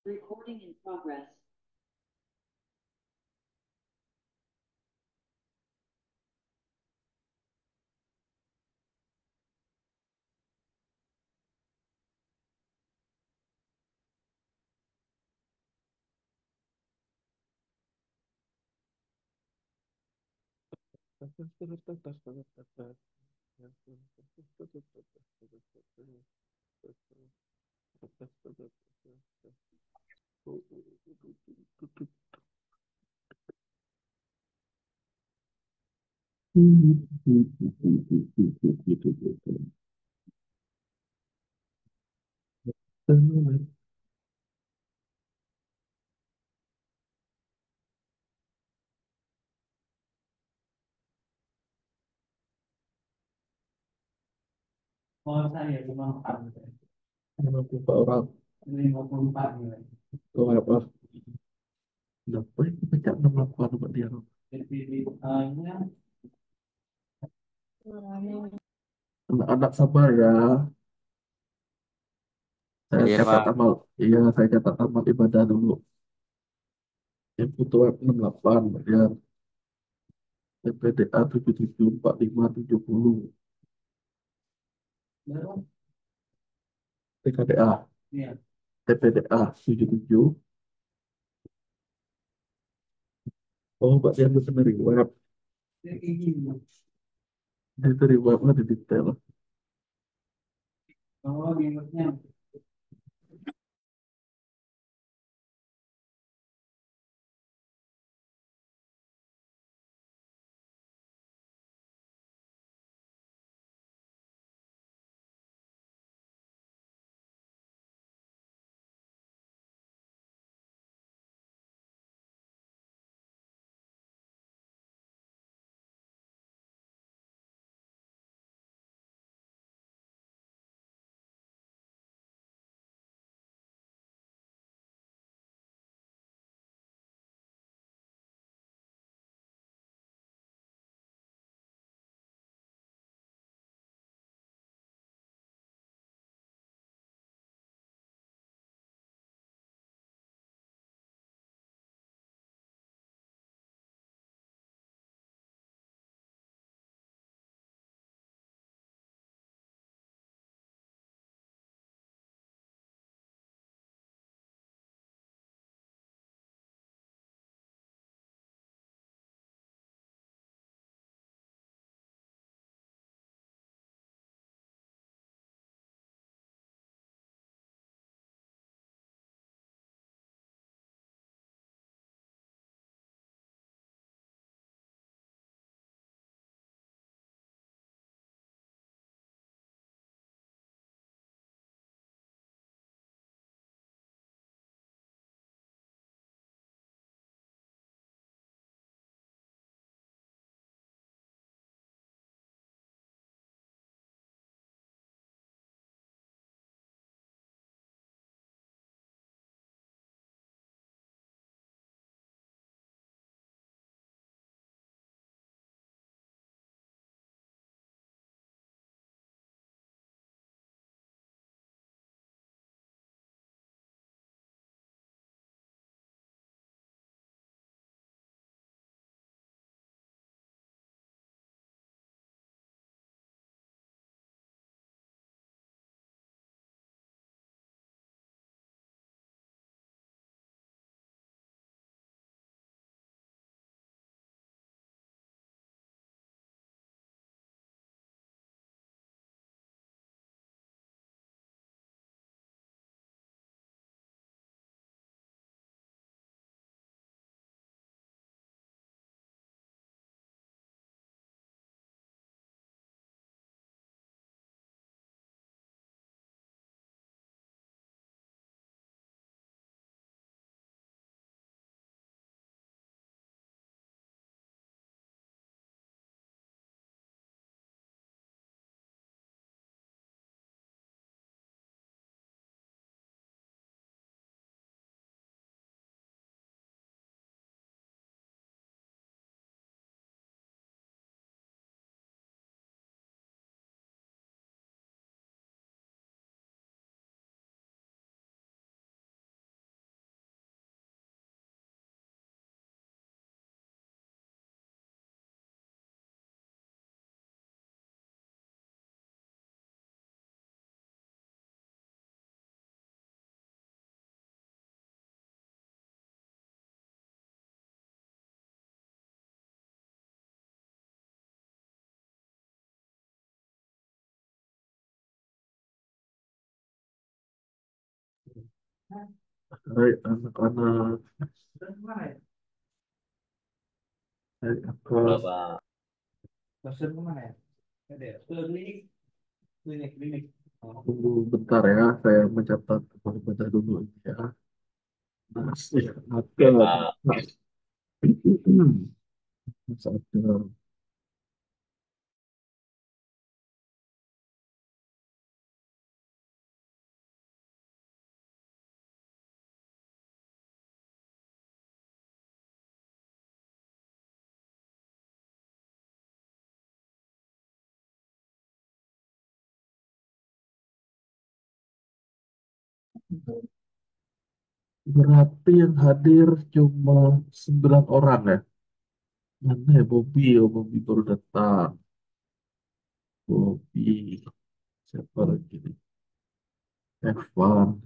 Recording in progress. Oh, saya 54. 54 orang. 54 nilai. Kau apa? Dapat baca 68 buat dia. PPDA-nya Anak-anak sabar ya. Saya iya catat Pak. amal. Iya, saya catat amal ibadah dulu. Yang butuh web 68 buat dia. PPDA 774570. Baru TKDA. iya. TPDA 77. Oh, buat dia bisa dari web. Jadi kayak gini. Dia dari webnya di detail. Kalau gambarnya Hai anak-anak, Terus kemana ya? hai Halo kakak. Pak, Terus kemana ya? Ada ya? Ke klinik, klinik. Oh, Tunggu bentar ya, saya mencatat ibadah dulu ini ya. Nasi oke akan. Pak. Nasi akan. Berarti yang hadir cuma 9 orang ya? Mana ya Bobby? Oh, Bobby baru datang. Bobby. Siapa lagi nih? Evan.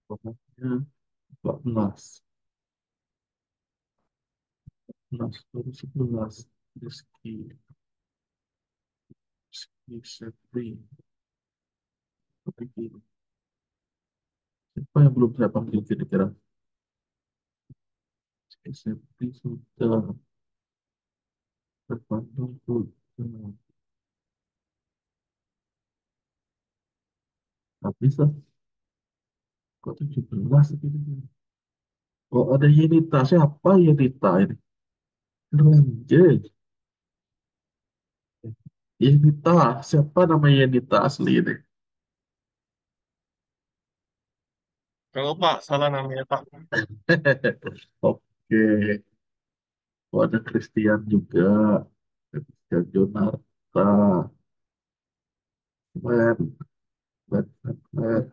Pokoknya 14. 11 baru 11. Rizky. Rizky Sepri. Lagi. Siapa yang belum saya panggil kira-kira? Rizky Sepri sudah. Terpandang sudah. Habis lah. Kok 17 ini? Oh, ada Yenita. Siapa Yenita ini? Anjir. Yenita. Siapa nama Yenita asli ini? Kalau Pak, salah namanya Pak. Oke. Oh, ada Christian juga. Christian Jonarta. Glenn. Glenn. Glenn.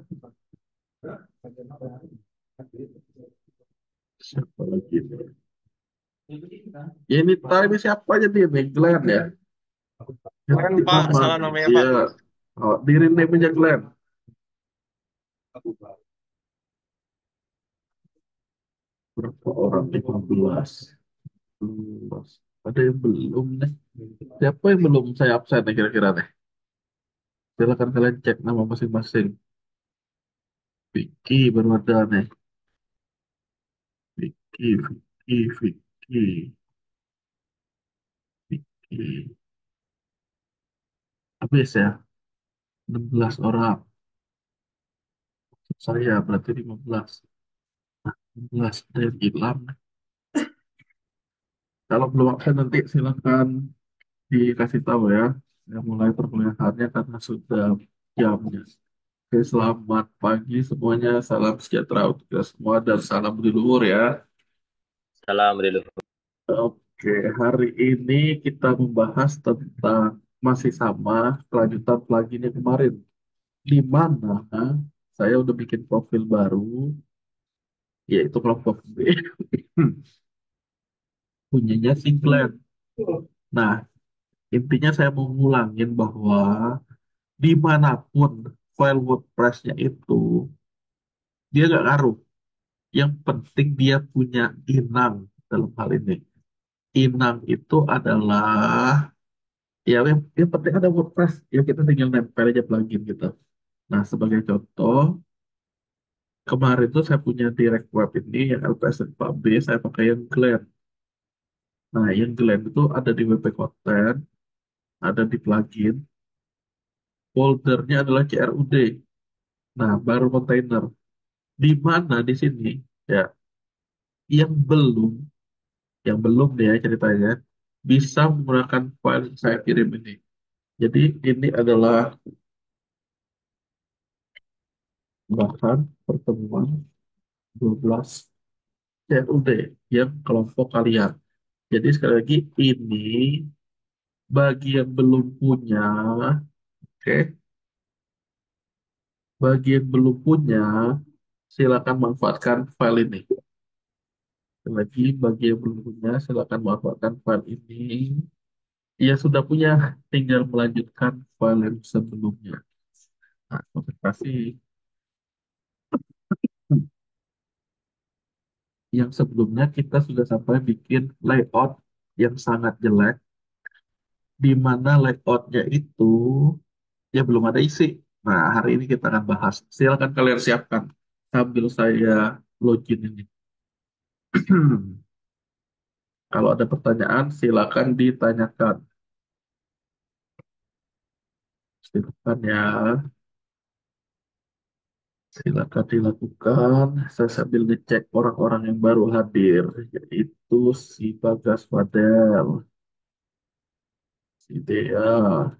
Siapa lagi nih? Yenita ini siapa aja dia? Nih? Glenn ya? Kan Ganti Pak, nama salah nih. namanya Pak. Iya. Oh, diri namanya Glenn. Berapa orang? 15. 15. Ada yang belum nih. Siapa yang belum saya absen nih kira-kira nih? Silakan kalian cek nama masing-masing. Vicky baru ada nih. Vicky, Vicky, Vicky, Vicky. Habis ya, 16 orang. Saya berarti 15. 15 ada yang hilang. Kalau belum absen nanti silakan dikasih tahu ya. Saya mulai perkuliahannya karena sudah jamnya. Oke, selamat pagi semuanya. Salam sejahtera untuk kita semua dan salam leluhur ya. Salam dulu. Oke, hari ini kita membahas tentang masih sama kelanjutan plugin yang kemarin. Di mana saya udah bikin profil baru, yaitu kelompok B, punyanya si Glenn. Nah, intinya saya mau ngulangin bahwa dimanapun file WordPress-nya itu, dia nggak ngaruh. Yang penting dia punya inang dalam hal ini. Inang itu adalah, ya yang penting ada WordPress, ya kita tinggal nempel aja plugin gitu. Nah, sebagai contoh, kemarin tuh saya punya direct web ini yang LPS B, saya pakai yang Glenn. Nah, yang Glenn itu ada di WP Content, ada di plugin, foldernya adalah CRUD. Nah, baru container. Di mana di sini ya yang belum, yang belum nih ya ceritanya bisa menggunakan file yang saya kirim ini. Jadi ini adalah bahan pertemuan 12 CRUD yang kelompok kalian. Jadi sekali lagi ini bagi yang belum punya, oke, bagi yang belum punya, silakan manfaatkan file ini. Sekali lagi bagi yang belum punya, silakan manfaatkan file ini. Ia sudah punya, tinggal melanjutkan file yang sebelumnya. Nah, konsentrasi yang sebelumnya kita sudah sampai bikin layout yang sangat jelek, di mana layoutnya itu ya belum ada isi. Nah, hari ini kita akan bahas. Silakan kalian siapkan sambil saya login ini. Kalau ada pertanyaan, silakan ditanyakan. Silakan ya, silakan dilakukan. Saya sambil ngecek orang-orang yang baru hadir, yaitu si Bagas Fadel, si Dea,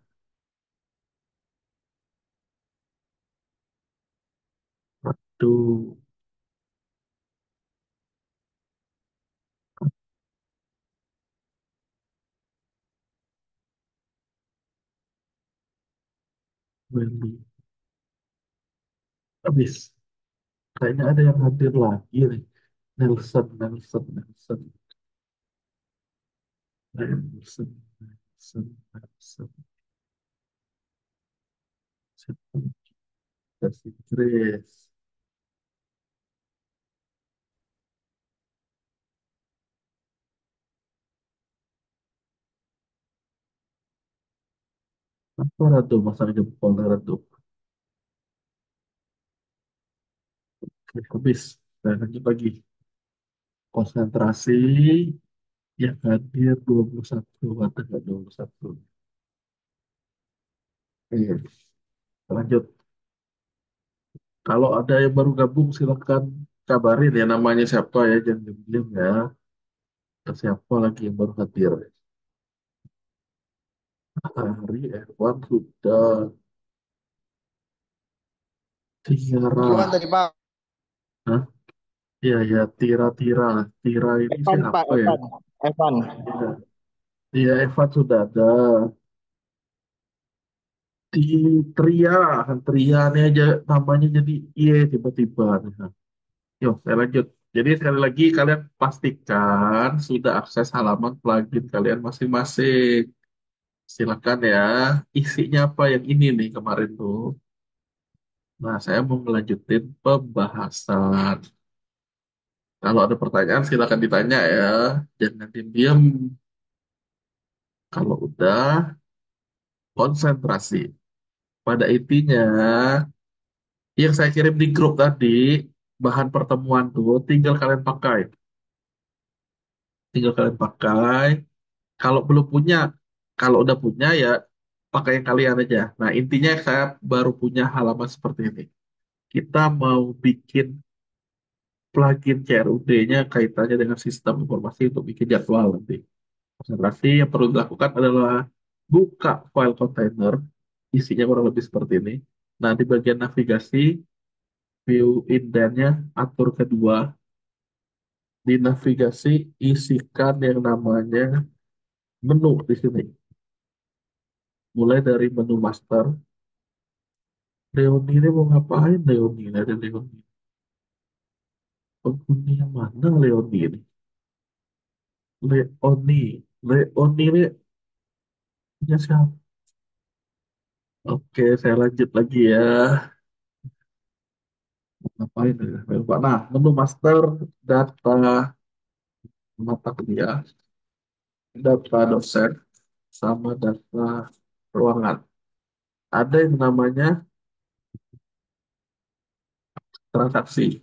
tuh, Wendy. Habis, kayaknya ada yang hadir lagi nih. Nelson, Nelson, Nelson, Nelson, Nelson, Nelson. Siapa lagi? Kasih Grace. Apa Rado? Masa jempol Rado? Oke, habis. Saya lanjut lagi. Konsentrasi yang hadir 21. Ada nggak 21? Oke, lanjut. Kalau ada yang baru gabung, silakan kabarin ya namanya siapa ya. Jangan diam ya. Ada siapa lagi yang baru hadir? Hari Erwan sudah. Iwan Tiara. tadi Pak. Hah? Iya, ya, Tira, Tira. Tira ini Evan Pak, siapa ya? Evan. Evan. Iya, iya, Evan sudah ada. Di Tria, Tria ini aja namanya jadi iya tiba-tiba. Nah, yuk, saya lanjut. Jadi sekali lagi kalian pastikan sudah akses halaman plugin kalian masing-masing. Silakan ya. Isinya apa yang ini nih kemarin tuh. Nah, saya mau melanjutin pembahasan. Kalau ada pertanyaan silakan ditanya ya. Jangan diam-diam. Kalau udah konsentrasi. Pada intinya, yang saya kirim di grup tadi, bahan pertemuan tuh, tinggal kalian pakai. Kalau belum punya, kalau udah punya ya pakai yang kalian aja. Nah intinya saya baru punya halaman seperti ini. Kita mau bikin plugin CRUD-nya kaitannya dengan sistem informasi untuk bikin jadwal nanti. Konsentrasi yang perlu dilakukan adalah buka file container, isinya kurang lebih seperti ini. Nah di bagian navigasi, view indennya atur kedua. Di navigasi isikan yang namanya menu di sini. Mulai dari menu master. Leoni ini mau ngapain Leoni? Ini ada Leoni. Penghuni yang mana Leoni ini? Leoni. Leoni ini punya siapa? Oke, saya lanjut lagi ya. Ngapain ya? Saya lupa. Nah, menu master, data mata kuliah, data dosen, sama data ruangan. Ada yang namanya transaksi,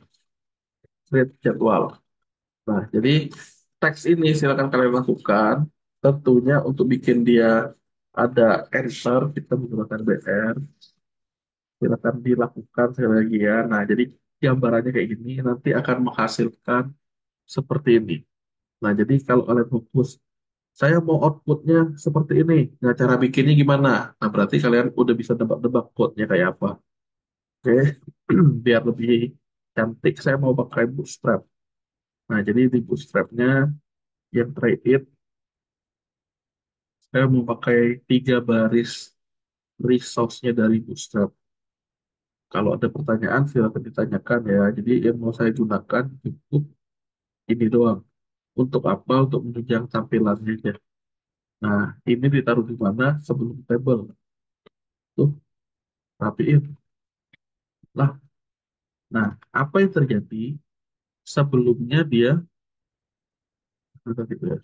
create jadwal. Nah, jadi teks ini silakan kalian lakukan. Tentunya untuk bikin dia ada enter, kita menggunakan BR. Silakan dilakukan sekali lagi ya. Nah, jadi gambarannya kayak gini, nanti akan menghasilkan seperti ini. Nah, jadi kalau kalian fokus, saya mau outputnya seperti ini. Nah, cara bikinnya gimana? Nah, berarti kalian udah bisa nebak-nebak code-nya kayak apa. Oke, biar lebih cantik, saya mau pakai Bootstrap. Nah, jadi di Bootstrap-nya yang try it, saya mau pakai 3 baris resource-nya dari Bootstrap. Kalau ada pertanyaan, silakan ditanyakan ya. Jadi yang mau saya gunakan cukup ini doang. Untuk apa? Untuk menunjang tampilannya aja. Nah, ini ditaruh di mana? Sebelum table. Tuh, rapiin. Lah, nah, apa yang terjadi sebelumnya dia, gitu ya,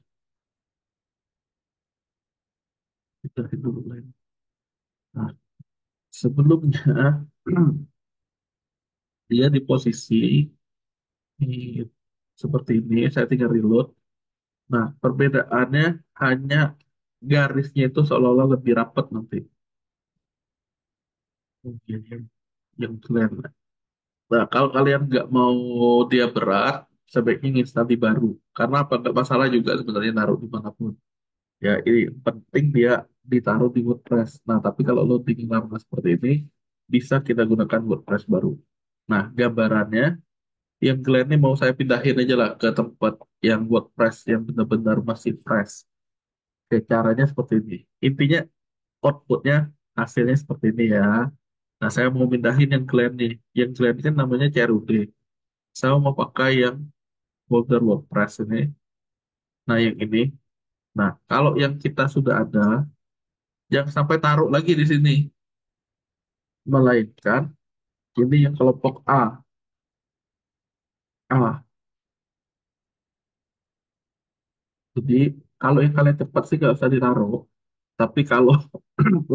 kita dulu lain. Nah, Sebelumnya dia di posisi di- seperti ini, saya tinggal reload. Nah, perbedaannya hanya garisnya itu seolah-olah lebih rapat nanti. Mungkin yang kalian. Nah, kalau kalian nggak mau dia berat, sebaiknya install di baru. Karena apa? Nggak masalah juga sebenarnya naruh dimanapun. Ya, ini penting dia ditaruh di WordPress. Nah, tapi kalau loading lama seperti ini, bisa kita gunakan WordPress baru. Nah, gambarannya, yang kalian ini mau saya pindahin aja lah ke tempat yang WordPress yang benar-benar masih fresh. Oke, caranya seperti ini. Intinya outputnya hasilnya seperti ini ya. Nah, saya mau pindahin yang kalian nih. Yang kalian ini kan namanya CRUD. Saya mau pakai yang folder WordPress ini. Nah, yang ini. Nah, kalau yang kita sudah ada, jangan sampai taruh lagi di sini. Melainkan, ini yang kelompok A. A. Jadi, kalau yang kalian cepat sih nggak usah ditaruh. Tapi kalau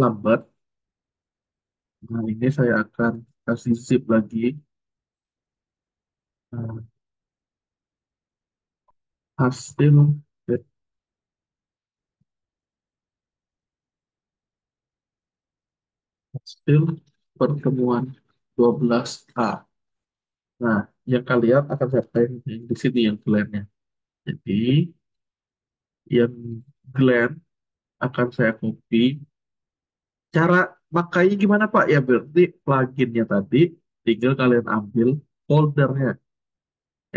lambat, nah ini saya akan kasih zip lagi. Nah, hasil, hasil pertemuan 12A. Nah, yang kalian akan saya yang di sini yang Glenn-nya. Jadi, yang Glenn akan saya copy. Cara makanya gimana Pak? Ya berarti pluginnya tadi tinggal kalian ambil foldernya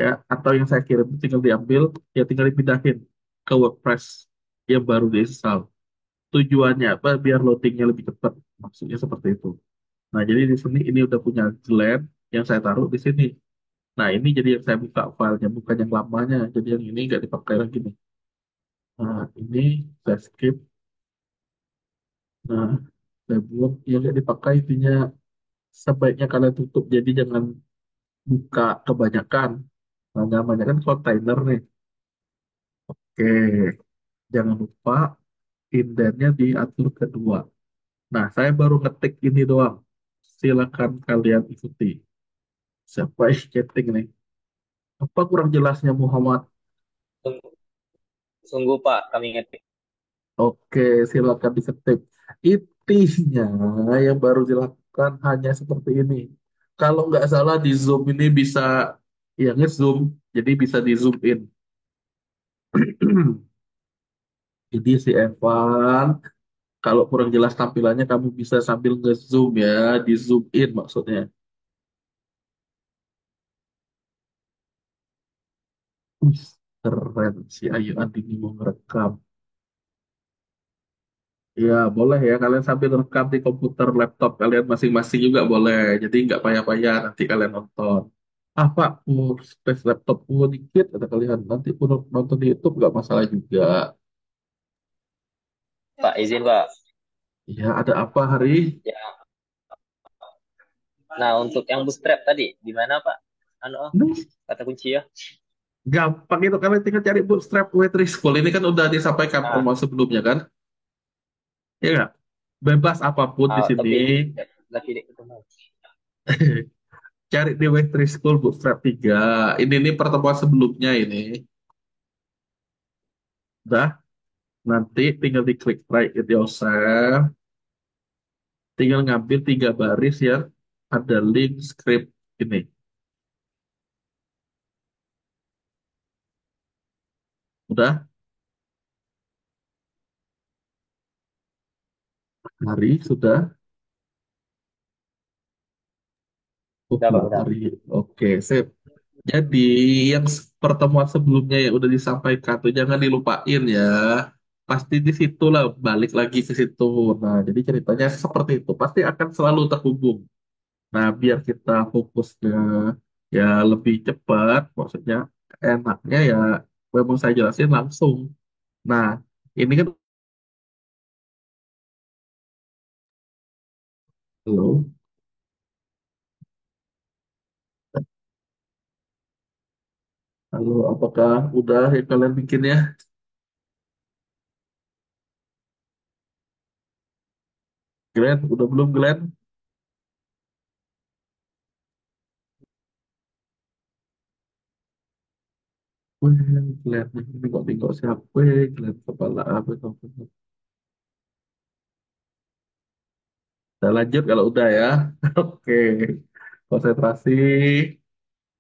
ya, atau yang saya kirim tinggal diambil, ya tinggal dipindahin ke WordPress yang baru diinstal. Tujuannya apa? Biar loadingnya lebih cepat. Maksudnya seperti itu. Nah, jadi di sini ini udah punya Glenn yang saya taruh di sini. Nah, ini jadi yang saya buka filenya, bukan yang lamanya. Jadi yang ini nggak dipakai lagi nih. Nah, ini saya skip. Nah, saya buat yang nggak dipakai intinya sebaiknya kalian tutup. Jadi jangan buka kebanyakan. Nah, namanya kan kontainer nih. Oke, jangan lupa indennya diatur kedua. Nah, saya baru ngetik ini doang. Silakan kalian ikuti. Siapa yang chatting nih? Apa kurang jelasnya Muhammad? Sungguh, sungguh Pak, kami ngetik. Oke, silakan diketik. Intinya yang baru dilakukan hanya seperti ini. Kalau nggak salah di Zoom ini bisa ya nge-zoom, jadi bisa di zoom in. Jadi si Evan, kalau kurang jelas tampilannya kamu bisa sambil nge-zoom ya, di zoom in maksudnya. Wih, keren si Ayu Andini mau ngerekam. Ya, boleh ya. Kalian sambil rekam di komputer, laptop kalian masing-masing juga boleh. Jadi nggak payah-payah nanti kalian nonton. Ah, Pak, space laptopku dikit, ada kalian. Nanti pun nonton di YouTube nggak masalah juga. Pak, izin Pak. Ya, ada apa hari? Ya. Nah, untuk yang bootstrap tadi, di mana Pak? Anu, Ini kata kunci ya. gampang itu. Kalian tinggal cari Bootstrap W3 School. Ini kan udah disampaikan Nah, promo sebelumnya kan? Ya nggak? Bebas apapun di sini. tapi lagi ketemu. Cari di W3 School Bootstrap 3. Ini pertemuan sebelumnya ini. Udah, nanti tinggal diklik try it yourself. Tinggal ngambil 3 baris yang ada link script ini. Udah, hari sudah. Oh, Udah Pak, belum udah. hari. Oke, sip. Jadi yang pertemuan sebelumnya yang udah disampaikan tuh jangan dilupain ya. Pasti di situ lah balik lagi ke situ. Nah, jadi ceritanya seperti itu. Pasti akan selalu terhubung. Nah, biar kita fokusnya ya lebih cepat, maksudnya enaknya ya memang saya jelasin langsung. Nah, ini kan halo, halo, apakah udah ya kalian bikinnya? Glenn, udah belum Glenn? Lihat nih, nengok-nengok siapa, lihat kepala apa, kita lanjut kalau udah ya. Oke, konsentrasi.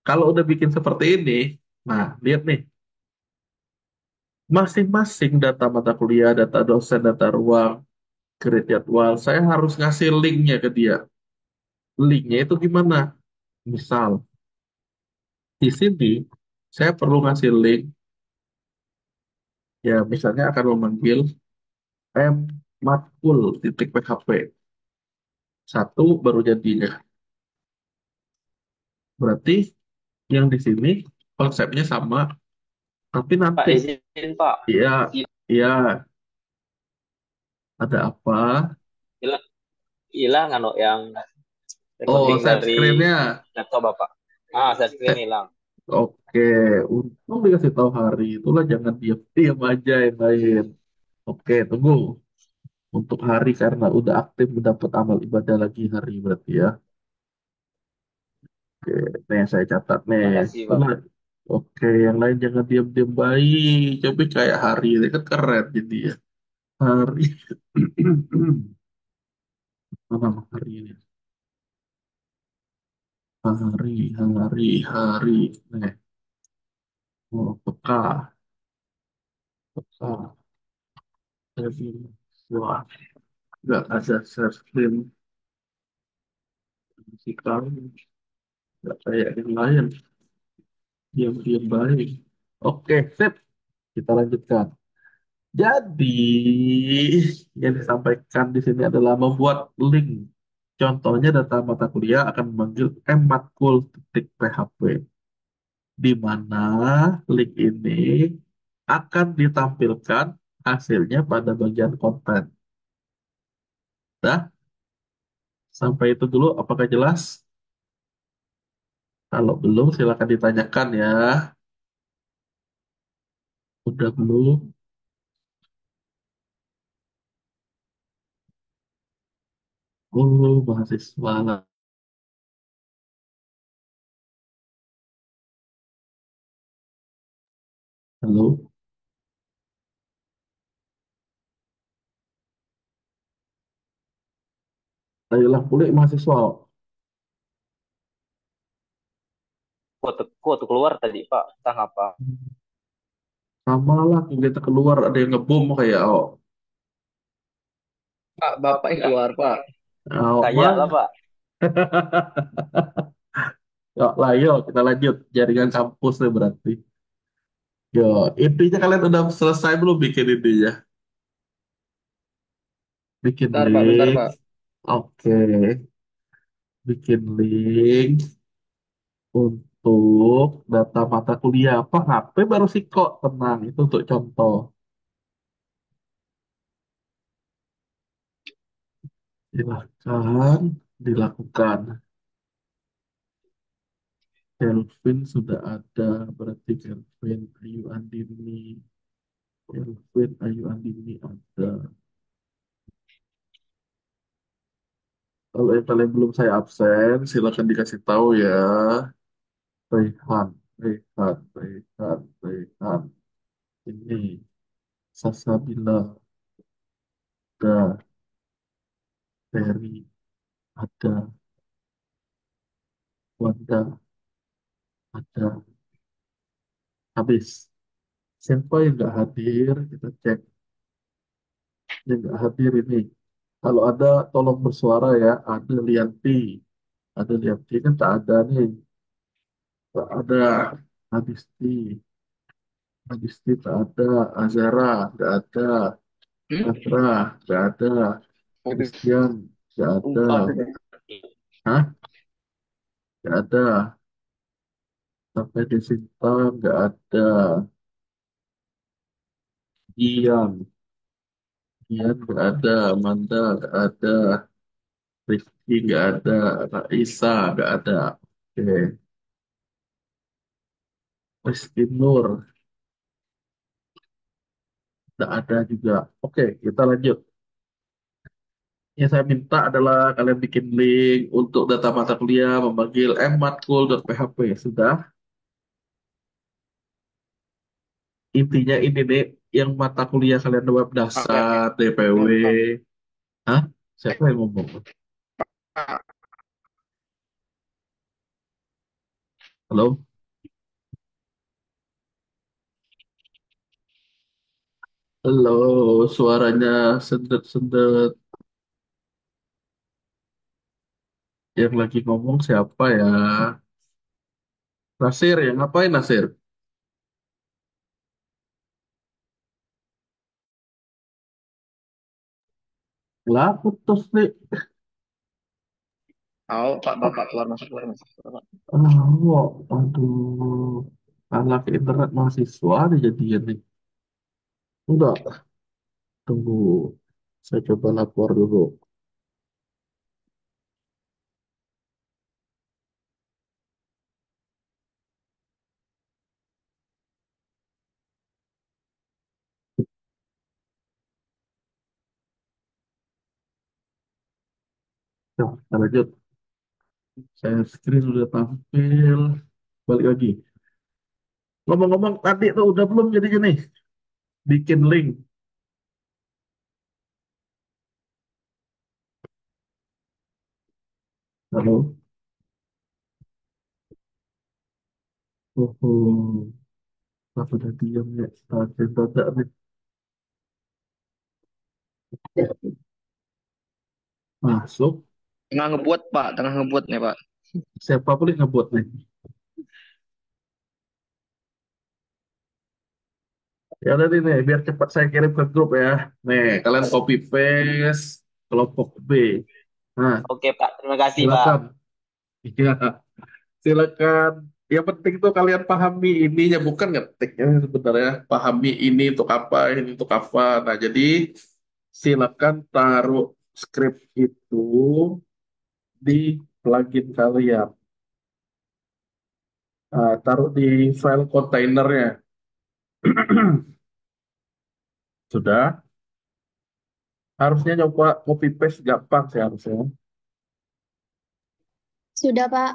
Kalau udah bikin seperti ini, nah lihat nih, masing-masing data mata kuliah, data dosen, data ruang, grade jadwal, saya harus ngasih linknya ke dia. Linknya itu gimana? Misal, di sini saya perlu ngasih link, ya misalnya akan memanggil matkul titik php. Satu baru jadinya. Berarti yang di sini konsepnya sama, tapi Pak nanti, izin Pak. ya, I- ya, ada apa? Hilang hilang anu yang Oh, recording set dari screen-nya. laptop Bapak. Ah, saya screen hilang. Oke, untung dikasih tahu hari. Itulah jangan diam-diam aja yang lain. Oke, tunggu. Untuk hari karena udah aktif mendapat amal ibadah lagi hari berarti ya. Oke, nih saya catat nih. Makasih Itulah. Bapak. Oke, yang lain jangan diam-diam baik. Tapi kayak hari ini kan keren jadi ya. Hari. Mana hari ini? Hari. Nih, oh, peka. Jadi, wah, nggak ada share screen. Sekarang nggak kayak yang lain. Diam-diam baik. Oke, sip. Kita lanjutkan. Jadi, yang disampaikan di sini adalah membuat link. Contohnya data mata kuliah akan memanggil mmatkul.php, di mana link ini akan ditampilkan hasilnya pada bagian konten. Dah, sampai itu dulu. Apakah jelas? Kalau belum, silakan ditanyakan ya. Udah belum? Oh, mahasiswa. Halo. Ayolah, kulik mahasiswa. Kok tuh keluar tadi Pak? Entah apa. Sama lah, kita keluar ada yang ngebom kayak Pak, Bapak yang keluar, Pak. Kayak Mah. lah Pak. Yuk lah, yuk kita lanjut jaringan kampus nih berarti. Yo, intinya kalian udah selesai belum bikin intinya? Bikin Bentar, Pak, bentar, link. Pak. Oke, bikin link untuk data mata kuliah. Apa HP baru sih kok? Tenang, itu untuk contoh. Silahkan dilakukan. Kelvin sudah ada, berarti Kelvin Ayu Andini. Kelvin Ayu Andini ada. Kalau yang kalian belum saya absen, silakan dikasih tahu ya. Rehan, Rehan. Ini Sasabila, ada, Ferry, ada, Wanda, ada. Habis. Siapa yang nggak hadir, kita cek. Yang nggak hadir ini. Kalau ada, tolong bersuara ya. Ada Lianti. Ada Lianti kan tak ada nih. Tak ada. Hadisti. Hadisti tak ada. Azara, nggak ada. Hmm? Asra, nggak ada. Waduh, Christian, nggak ada. sumpah. Hah? Nggak ada. Sampai di Sinta, nggak ada. Ian, Ian nggak ada. Amanda, nggak ada. Rizky, nggak ada. Raisa, nggak ada. Oke. Rizky Nur, nggak ada juga. Oke, kita lanjut. Yang saya minta adalah kalian bikin link untuk data mata kuliah memanggil mmatkul.php. Sudah? intinya ini nih, yang mata kuliah kalian web Oke, oke. dasar, DPW. Hmm, Hah? Siapa yang ngomong? Pak. Halo? Halo, suaranya sendet-sendet. Yang lagi ngomong siapa ya? Nasir, yang ngapain Nasir? Lah, putus nih. Oh, Pak, Bapak keluar masuk, keluar masuk. Bapak. Oh, aduh. Anak internet mahasiswa nih jadinya nih. Enggak, tunggu. Saya coba lapor dulu. Nah, kita lanjut. Saya screen udah tampil. Balik lagi. Ngomong-ngomong, tadi tuh udah belum jadi gini. Bikin link. Halo. Oh, apa udah diam ya? Dadak nih. Masuk. Tengah ngebuat, Pak. Tengah ngebuat nih, Pak. Siapa boleh ngebuat nih? Ya udah nih, biar cepat saya kirim ke grup ya. Nih, kalian copy paste kelompok B. Nah, Oke, Pak. Terima kasih, Pak. silakan. Iya, silakan. Yang penting tuh kalian pahami ininya, bukan ngetiknya sebenarnya. Pahami ini untuk apa, ini untuk apa. Nah, jadi silakan taruh script itu di plugin kalian. Nah, taruh di file kontainernya. Sudah. Harusnya coba copy paste gampang sih harusnya. Sudah, Pak.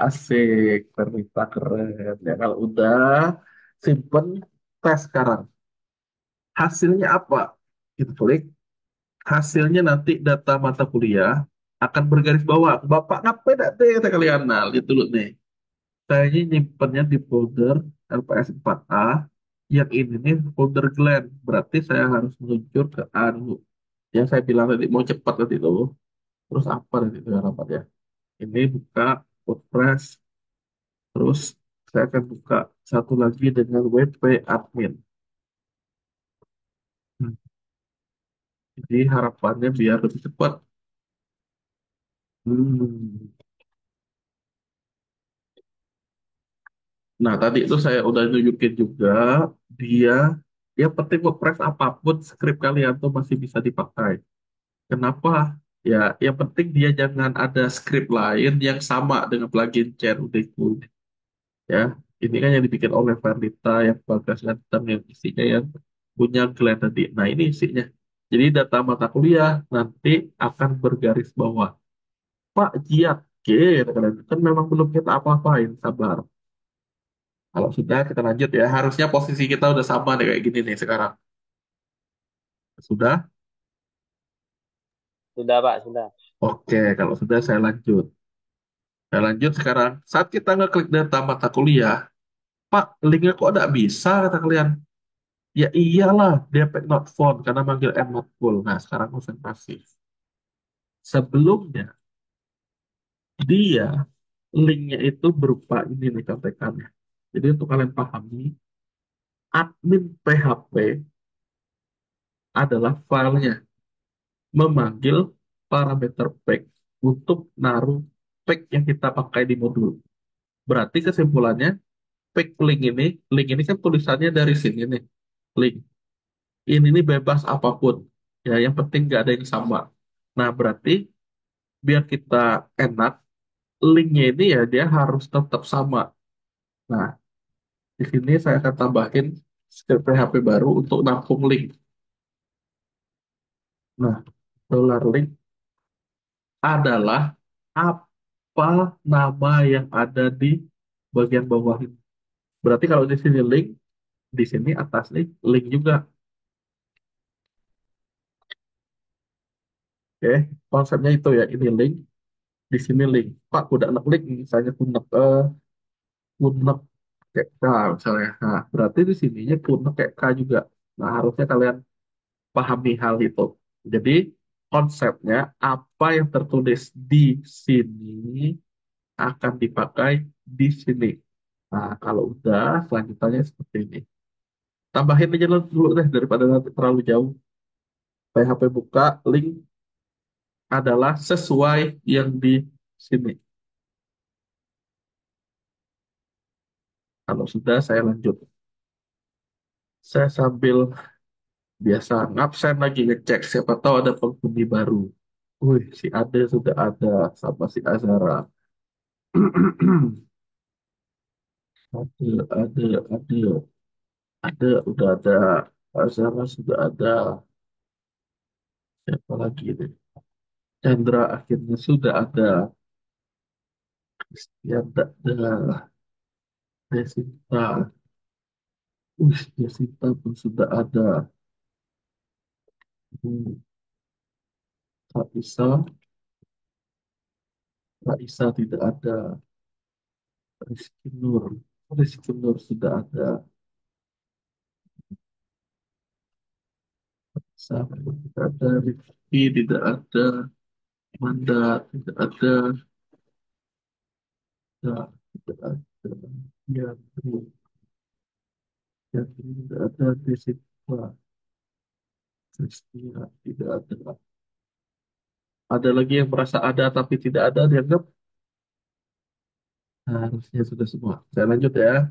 Asik, Pernita keren. Ya kalau udah simpen, tes sekarang. Hasilnya apa? Kita klik. Hasilnya nanti data mata kuliah akan bergaris bawah. Bapak ngapain ada kata kalian? Nah, lihat dulu nih. Saya ini nyimpennya di folder LPS 4A. Yang ini nih folder Glen. Berarti saya harus meluncur ke A dulu. Yang saya bilang tadi mau cepat tadi itu. Terus apa tadi itu harapan ya? Ini buka WordPress. Terus saya akan buka satu lagi dengan WP admin. Hmm, Jadi harapannya biar lebih cepat. Hmm. Nah, tadi itu saya udah nunjukin juga dia yang penting WordPress apapun script kalian tuh masih bisa dipakai. Kenapa? Ya, yang penting dia jangan ada script lain yang sama dengan plugin Chair Udeku. Ya, ini kan yang dibikin oleh Fernita yang bagas dan yang isinya yang punya Glenn tadi. Nah, ini isinya. Jadi data mata kuliah nanti akan bergaris bawah. Pak Jiat, gitu kan. Kan memang belum kita apa-apain, sabar. Kalau sudah kita lanjut ya. Harusnya posisi kita udah sama nih kayak gini nih sekarang. Sudah? Sudah, Pak. Sudah. Oke, kalau sudah saya lanjut. Saya lanjut sekarang. Saat kita ngeklik data mata kuliah, Pak, linknya kok nggak bisa kata kalian? Ya iyalah, dia pack not found karena manggil M not full. Nah, sekarang konsentrasi. Sebelumnya, dia linknya itu berupa ini nih contekannya. Jadi untuk kalian pahami, admin PHP adalah filenya memanggil parameter pack untuk naruh pack yang kita pakai di modul. Berarti kesimpulannya, pack link ini kan tulisannya dari sini nih, link. Ini bebas apapun. Ya, yang penting nggak ada yang sama. Nah, berarti biar kita enak, linknya ini ya dia harus tetap sama. Nah, di sini saya akan tambahin script PHP baru untuk nampung link. Nah, dollar link adalah apa nama yang ada di bagian bawah ini. Berarti kalau di sini link, Di sini atas nih link juga. Oke, konsepnya itu ya. Ini link, di sini link. Pak, udah nek link, misalnya kunek kayak K misalnya. Nah, berarti di sininya kunek kayak K juga. Nah, harusnya kalian pahami hal itu. Jadi, konsepnya apa yang tertulis di sini akan dipakai di sini. Nah, kalau udah, selanjutnya seperti ini. Tambahin aja dulu deh daripada nanti terlalu jauh. PHP buka, link adalah sesuai yang di sini. Kalau sudah, saya lanjut. Saya sambil biasa ngabsen lagi ngecek, siapa tahu ada penghuni baru. Wih, si Ade sudah ada sama si Azara. Ada, udah ada. Azara sudah ada. Siapa lagi ini? Chandra akhirnya sudah ada. Christian tidak ada. Desinta. Wih, Desinta pun sudah ada. Hmm, Raisa, Raisa tidak ada. Rizky Nur. Rizky Nur sudah ada. Sama tidak ada. Rizky tidak ada. Manda tidak ada. Ya, tidak ada. Yandri, Yandri tidak ada. Desinta. Kristia tidak ada. Ada lagi yang merasa ada tapi tidak ada dianggap. Nah, harusnya sudah semua. Saya lanjut ya.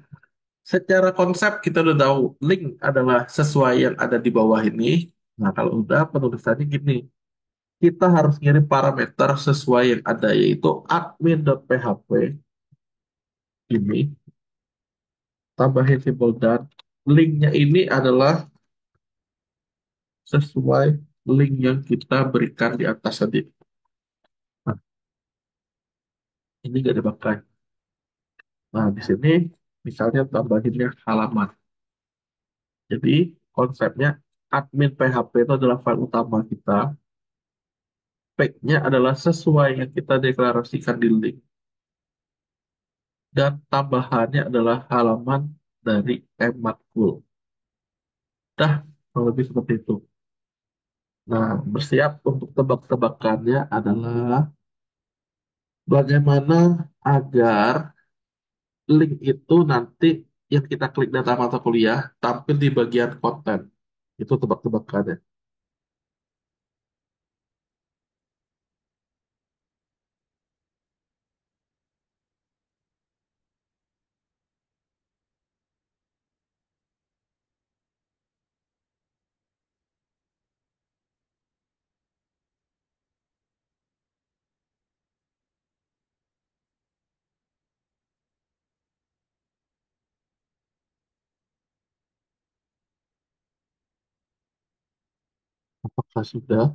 Secara konsep kita udah tahu link adalah sesuai yang ada di bawah ini. Nah, kalau udah penulisannya gini. Kita harus ngirim parameter sesuai yang ada yaitu admin.php ini tambahin simbol dan linknya ini adalah sesuai link yang kita berikan di atas tadi. Nah, ini nggak dipakai. Nah, di sini misalnya tambahinnya halaman. Jadi konsepnya admin PHP itu adalah file utama kita. Spek-nya adalah sesuai yang kita deklarasikan di link. Dan tambahannya adalah halaman dari Ematkul. Dah, kurang lebih seperti itu. Nah, bersiap untuk tebak-tebakannya adalah bagaimana agar link itu nanti yang kita klik data mata kuliah tampil di bagian konten. Itu tebak-tebakannya. Apakah sudah?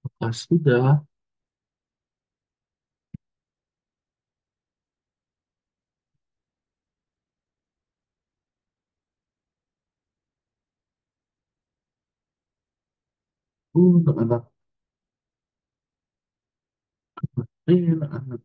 Apakah sudah? Anak-anak. Anak-anak.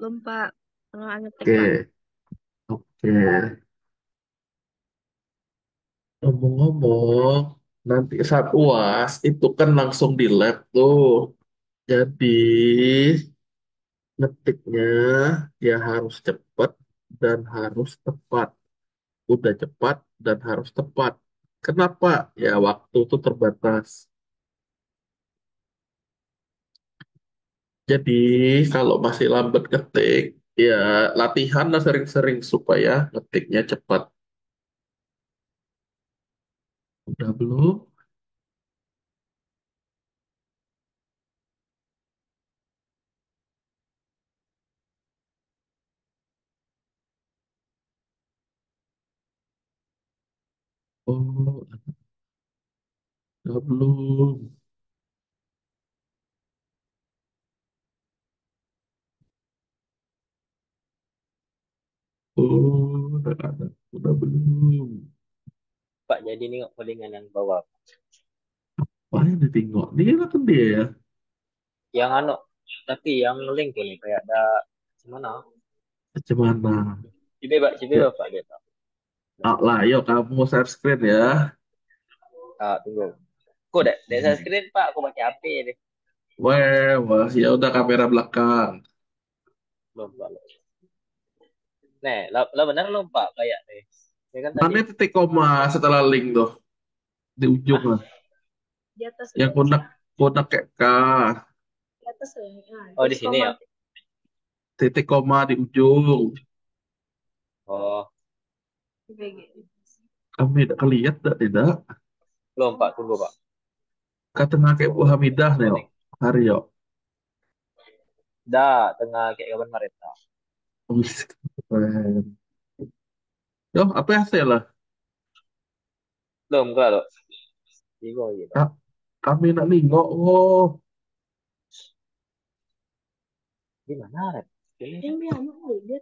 Belum Pak, nggak ngetik Pak. Oke, oke. Ngomong-ngomong, nanti saat UAS itu kan langsung di lab tuh. Jadi ngetiknya ya harus cepat dan harus tepat. Udah cepat dan harus tepat. Kenapa? Ya, waktu itu terbatas. Jadi, kalau masih lambat ngetik, ya latihan lah sering-sering supaya ngetiknya cepat. Udah belum? Oh, udah belum. Oh, udah ada. Udah belum. Pak, jadi nengok codingan yang bawah. Wah, yang ditinggal. Dia lah kan dia ya. Yang anu, tapi yang link ini kayak ada gimana? Gimana? Cibe Ya, Pak dia. lah, yuk kamu share screen ya. Ah, tunggu. Kok dek saya screen Pak, aku pakai HP deh. Wah, wah, ya udah kamera belakang. Belum, Pak. Nah, lah benar belum Pak kayak deh. Ya kan tadi. Mana titik koma setelah link tuh di ujung Ah, lah. Di atas Yang ya. konak konak kayak K, Di atas ya. Nah, oh di titik sini koma. ya. titik koma di ujung. Oh, BG. Kami tidak kelihat tidak. belum Pak, tunggu Pak. Kata kayak Bu Hamidah nih, Loading. Haryo. Dah, tengah kayak kapan kemarin. Dah. Wis, keren. Yo, apa hasil lah? Belum enggak loh. Bingung gitu. Kak, kami nak ningok. Oh, Di mana, Red? Yang dia anu dia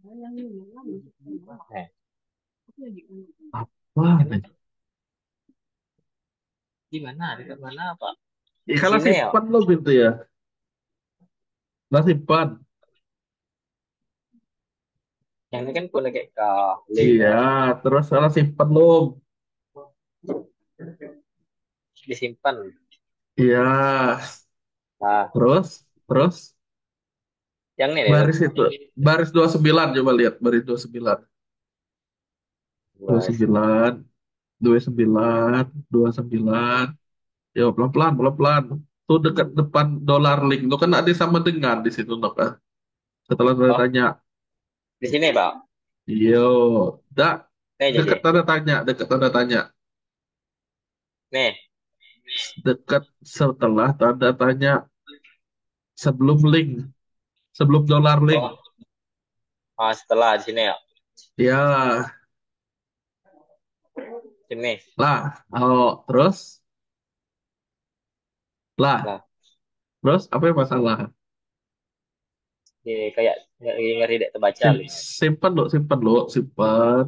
yang ini lah. Eh, Aku lagi apa nih? di mana? Dekat mana, Pak? Di Kalau sini ya. simpan lo gitu ya. Lah simpan. Yang ini kan pun kayak ke link Iya, ya. terus salah simpan lo. Disimpan. Iya, Nah, terus yang ini deh. baris itu. Baris 29 coba lihat baris 29. Baris. 29, 29, 29. Yo, pelan-pelan, pelan-pelan. Tuh dekat depan dolar link. Tuh kan ada sama dengan di situ, Nok. Ah. Setelah tanda Oh, tanya. di sini, Pak. Yo, dak Nih jadi. dekat tanda tanya, dekat tanda tanya. Nih. Dekat setelah tanda tanya sebelum link, sebelum dolar link. Oh, ah, setelah di sini ya. Ya, Sini. lah. Oh, lah, Nah, terus apa yang masalah? di kayak ngeri dek terbaca Sim, link. simpan lo, simpan.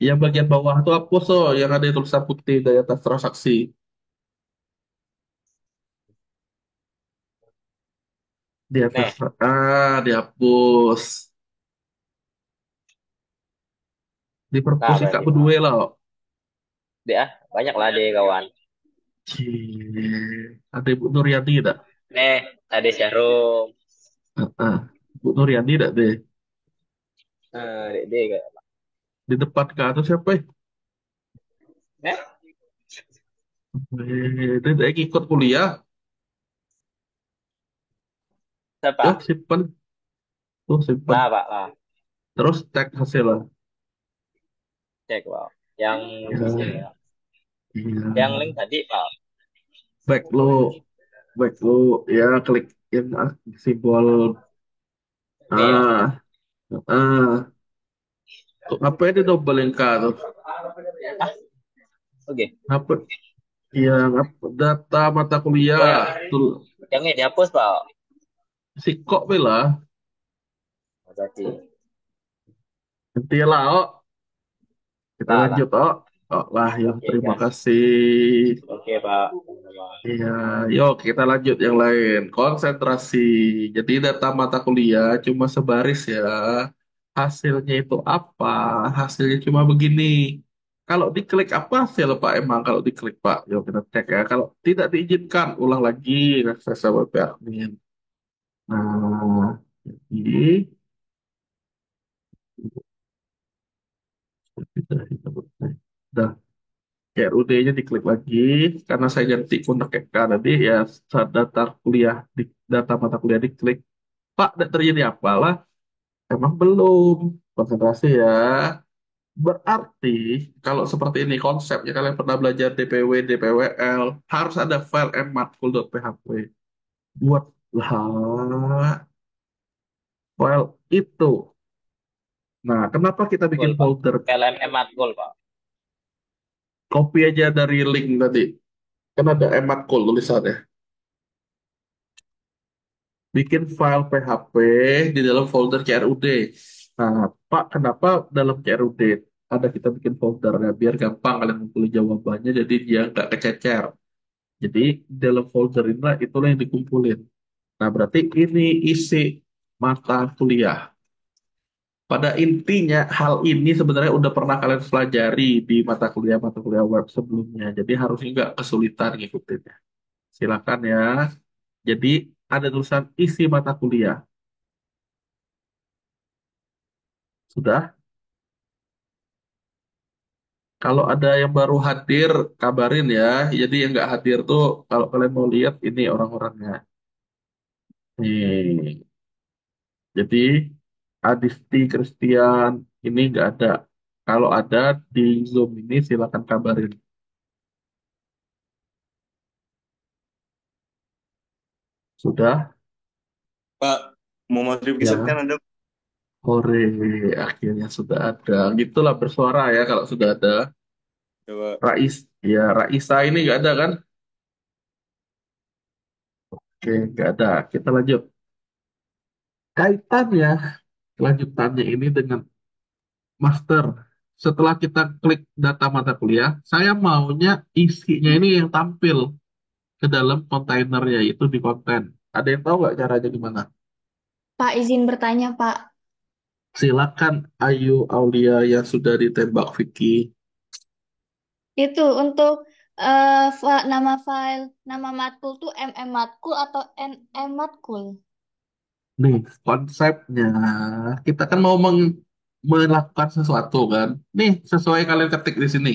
Yang bagian bawah tuh hapus oh, yang ada tulisan putih di atas transaksi. Di atas, Nih, dihapus. Di nah perpus kak berarti Pak. berdua lah. Dek ah, banyak lah deh kawan. Cie, ada Ibu Nuryani tidak? Nih, ada Syahrum. Ibu Nuryani tidak deh? Dek kayak. Di depan kak atau siapa ya? Nih, Dia ikut kuliah. Ya, siapa? simpen. Tuh, simpen. Nah, Pak, lah. Terus tag hasilnya. Cek, Pak. Yang di sini Ya, ya. Yang iya. link tadi, Pak. Back lo, back lo. Ya, klik yang simbol. Ini ya. Ah, ah. Tuh, ngapain di double yang K tuh? Ah, oke. Apa? Yang apa? Data mata Oh, kuliah. Tuh, yang ini dihapus, Pak. si kok bela. Oh, berarti. Nanti lah, oh. Kita Lah, lah. lanjut, oh. Oh, lah, ya. Oke, Terima gas. kasih. Oke, Pak. Iya, yuk kita lanjut yang lain. Konsentrasi. Jadi data mata kuliah cuma sebaris ya. Hasilnya itu apa? Hasilnya cuma begini. Kalau diklik apa hasil Pak? Emang kalau diklik Pak, yuk kita cek ya. Kalau tidak diizinkan, ulang lagi akses sama pihak admin. Nah, jadi sudah kita buat. Dah. CRUD-nya diklik lagi. Karena saya ganti kontak FK tadi, ya saat data mata kuliah diklik. Pak, tidak terjadi apalah. Emang belum. Konsentrasi ya. Berarti kalau seperti ini konsepnya kalian pernah belajar DPW, DPWL, harus ada file mmatkul.php. Buatlah file itu. Nah, kenapa kita bikin Matkul, Pak. folder? LMM matkul, Pak. Copy aja dari link tadi. Kan ada mmatkul tulisannya. Bikin file PHP di dalam folder CRUD. Nah, Pak, kenapa dalam CRUD ada kita bikin foldernya? Biar gampang kalian ngumpulin jawabannya, jadi dia nggak kececer. Jadi dalam folder itulah yang dikumpulin. Nah, berarti ini isi mata kuliah. Pada intinya, hal ini sebenarnya udah pernah kalian pelajari di mata kuliah web sebelumnya. Jadi harusnya nggak kesulitan ngikutinnya. Silakan ya. Jadi ada tulisan isi mata kuliah. Sudah? Kalau ada yang baru hadir, kabarin ya. Jadi yang nggak hadir tuh, kalau kalian mau lihat ini orang-orangnya. Nih. Jadi Adisti Christian ini nggak ada. Kalau ada di Zoom ini silakan kabarin. Sudah? Pak, mau maghrib Isya kan Ya. ada. Hore, akhirnya sudah ada. Gitulah bersuara ya kalau sudah ada. Coba. Raisa ini nggak ada kan? Oke, nggak ada. Kita lanjut. Kaitannya, kelanjutannya ini dengan master. Setelah kita klik data mata kuliah, saya maunya isinya ini yang tampil ke dalam kontainernya, itu di konten. Ada yang tahu nggak caranya gimana? Pak, izin bertanya, Pak. Silakan Ayu Aulia yang sudah ditembak Vicky. Itu untuk nama file, nama matkul tuh matkul atau matkul? Nih, konsepnya kita kan mau melakukan sesuatu kan. Nih, sesuai kalian ketik di sini.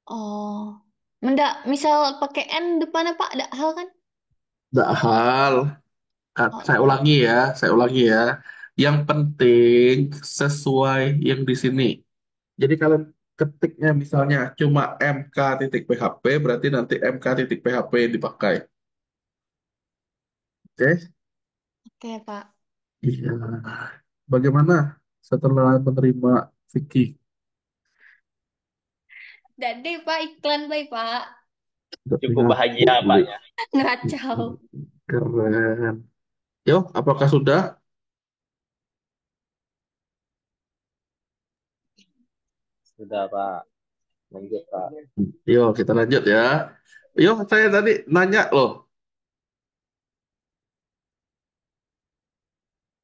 Oh, mendak, misal pakai N depannya Pak, ada hal kan? Tidak hal. Oh, Saya iya. ulangi ya, saya ulangi ya. Yang penting sesuai yang di sini. Jadi kalian ketiknya misalnya cuma mk.php, berarti nanti mk.php yang dipakai. Oke? Oke, Pak. Iya. Bagaimana setelah menerima Vicky? Dade, Pak, iklan baik, Pak. Udah Cukup punya bahagia, publik. Paknya. Ngeracau. Keren. Yo, apakah sudah? Sudah, Pak. Lanjut, Pak. Yo, kita lanjut ya. Yo, saya tadi nanya loh.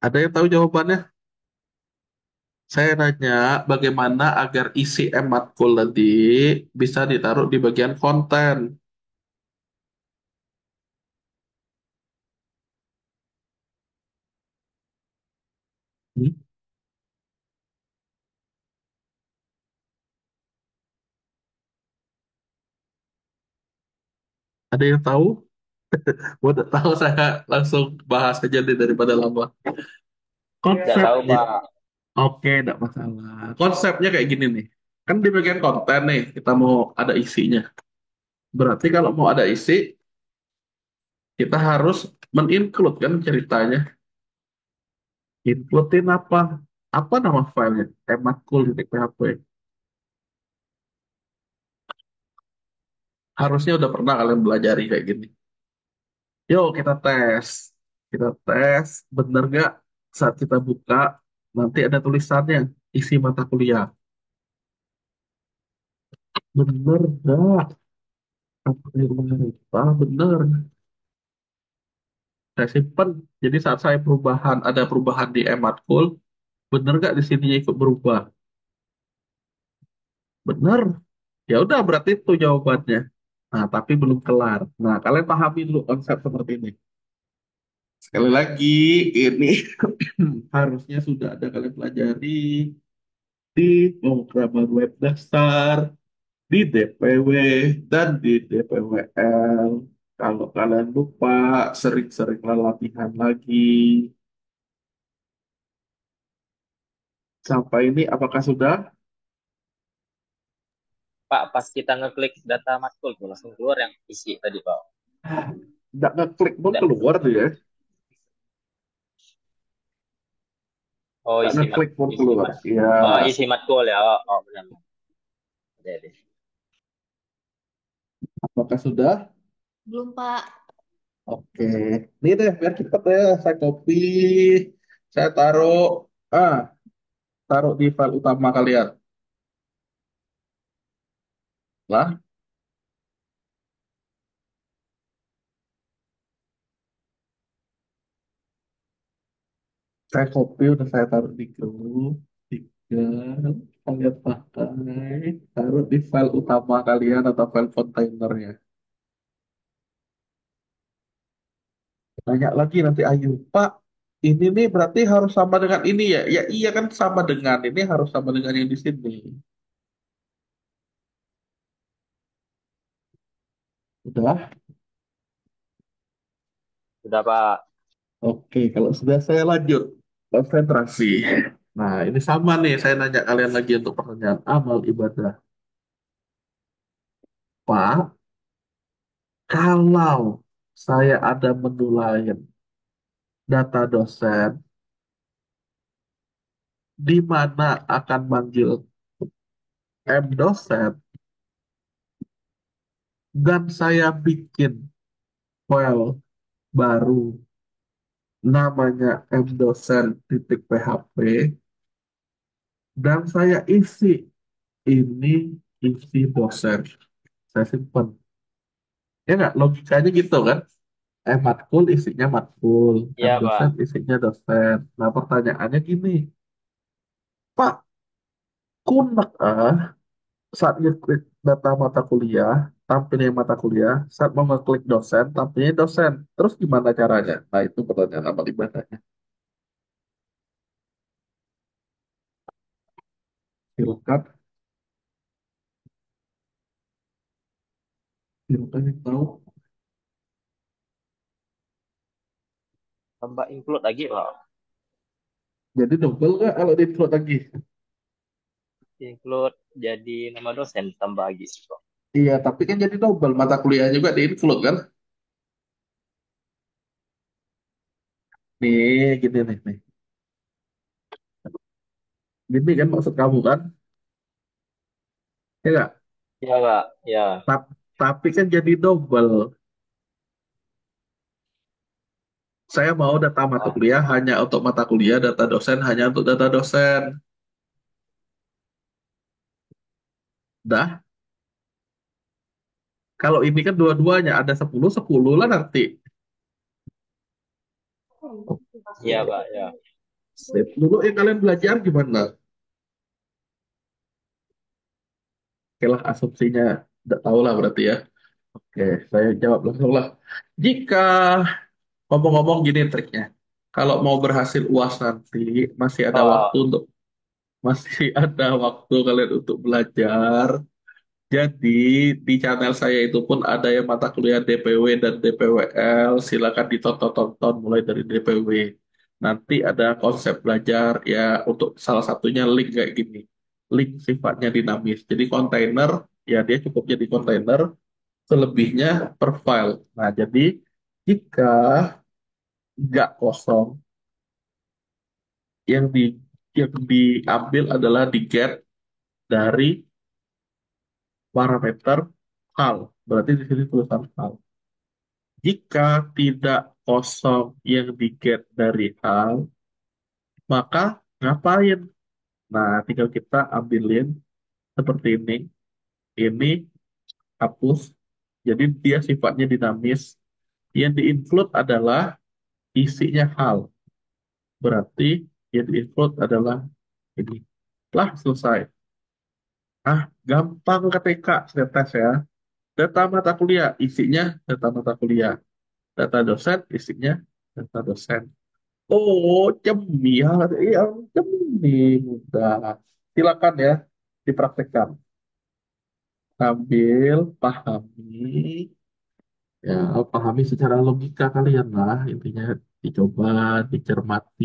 Ada yang tahu jawabannya? Saya nanya bagaimana agar isi matkul tadi bisa ditaruh di bagian konten. Hmm? Ada yang tahu? Udah tahu saya langsung bahas aja deh daripada lama. Tidak tahu, Konsepnya, Pak. oke, enggak masalah. Konsepnya kayak gini nih. Kan di bagian konten nih, kita mau ada isinya. Berarti kalau mau ada isi, kita harus men-include kan ceritanya. Includein apa? Apa nama filenya? Ematkul.php. Harusnya udah pernah kalian belajari kayak gini. Yuk kita tes. Kita tes, bener nggak saat kita buka, nanti ada tulisannya, isi mata kuliah. Bener nggak? Apa yang lupa? Bener. Saya simpen. Jadi saat saya ada perubahan di ematkul, bener nggak di sininya ikut berubah? Bener. Ya udah berarti itu jawabannya. Nah, tapi belum kelar. Nah, kalian pahami dulu konsep seperti ini. Sekali lagi, ini harusnya sudah ada kalian pelajari di pemrograman web dasar, di DPW dan di DPWL. Kalau kalian lupa, sering-seringlah latihan lagi. Sampai ini apakah sudah? Pak, pas kita ngeklik data matkul tuh langsung keluar yang isi tadi, Pak. Nggak ngeklik pun Nggak. keluar tuh ya. Oh, Nggak ngeklik pun isi keluar. mat. Ya, Oh, isi matkul ya. Oh, oh benar. Oke, deh. apakah sudah? Belum, Pak. Oke. Ini deh, biar cepet ya. Saya copy. Saya taruh di file utama kalian. Lah, saya copy udah saya taruh di grup. Tinggal kalian pakai, taruh di file utama kalian atau file kontainernya. Tanya lagi nanti Ayu, Pak, ini nih berarti harus sama dengan ini ya? Ya iya kan sama dengan ini harus sama dengan yang di sini. Udah? Sudah, Pak. Oke, kalau sudah saya lanjut konsentrasi. Nah, ini sama nih, saya nanya kalian lagi untuk pertanyaan amal ibadah. Pak, kalau saya ada menu lain, data dosen, di mana akan manggil M dosen, dan saya bikin file baru namanya mdosen titik php, dan saya isi ini isi dosen. Saya simpan. Ya nggak? Logikanya gitu kan? Matkul isinya matkul, Iya, Pak. dosen isinya dosen. Nah, pertanyaannya gini, Pak, kunek saat ngeklik data mata kuliah, tampilnya mata kuliah, saat mau ngeklik dosen, tampilnya dosen. Terus gimana caranya? Nah, itu pertanyaan amal ibadahnya. Silakan, silakan yang tahu. Tambah include lagi, Pak. Jadi double nggak kalau di-include lagi? Include jadi nama dosen tambah lagi, Pak. Iya, tapi kan jadi double. Mata kuliah juga di-include kan? Nih, gini nih. Gini kan maksud kamu kan? Ya nggak? Iya, Pak. Ya. Tapi kan jadi double. Saya mau data mata Oh, kuliah hanya untuk mata kuliah, data dosen hanya untuk data dosen. Dah, kalau ini kan dua-duanya ada 10 10 lah nanti. iya, Pak. Ya. Sip. Dulu kalian belajar gimana? Oke lah, asumsinya tidak tahu lah berarti ya. Oke, saya jawab langsung lah. Jika ngomong-ngomong gini triknya, kalau mau berhasil UAS nanti masih ada waktu Oh, untuk masih ada waktu kalian untuk belajar. Jadi di channel saya itu pun ada yang mata kuliah DPW dan DPWL. Silakan ditonton-tonton mulai dari DPW. Nanti ada konsep belajar ya untuk salah satunya link kayak gini. Link sifatnya dinamis. Jadi kontainer ya dia cukup jadi kontainer. Selebihnya per file. Nah jadi jika nggak kosong yang di yang diambil adalah di get dari parameter hal. Berarti di sini tulisan hal. Jika tidak kosong yang di get dari hal, maka ngapain? Nah, tinggal kita ambilin seperti ini. Ini hapus. Jadi dia sifatnya dinamis. Yang di-include adalah isinya hal. Berarti yang di-include adalah ini. Lah selesai. Gampang ketika tes ya. Data mata kuliah, isinya data mata kuliah. Data dosen, isinya data dosen. Oh, cemil. Iya, cemil. Mudah. Silakan ya, dipraktekkan. sambil pahami, ya pahami secara logika kalian lah, intinya dicoba, dicermati.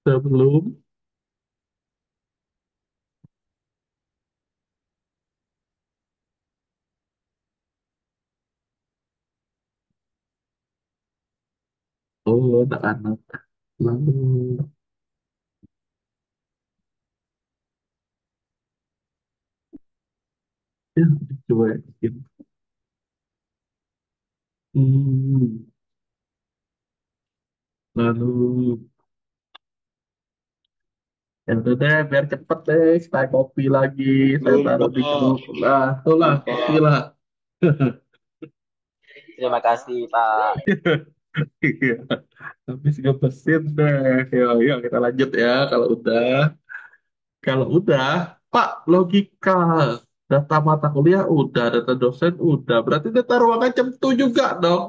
Sebelum, oh anak-anak, lalu ya dicuekin. Hmm, lalu ya udah deh, biar cepet deh, saya kopi lagi, saya Belum, taruh di Pak. grup. Lah, tuh lah, Belum, kopi Pak. lah. Terima kasih, Pak. Iya, habis ngebesin deh. Ya, kita lanjut ya. Kalau udah, Pak, logika. Data mata kuliah udah, data dosen udah. Berarti data ruangan cemtu juga dong.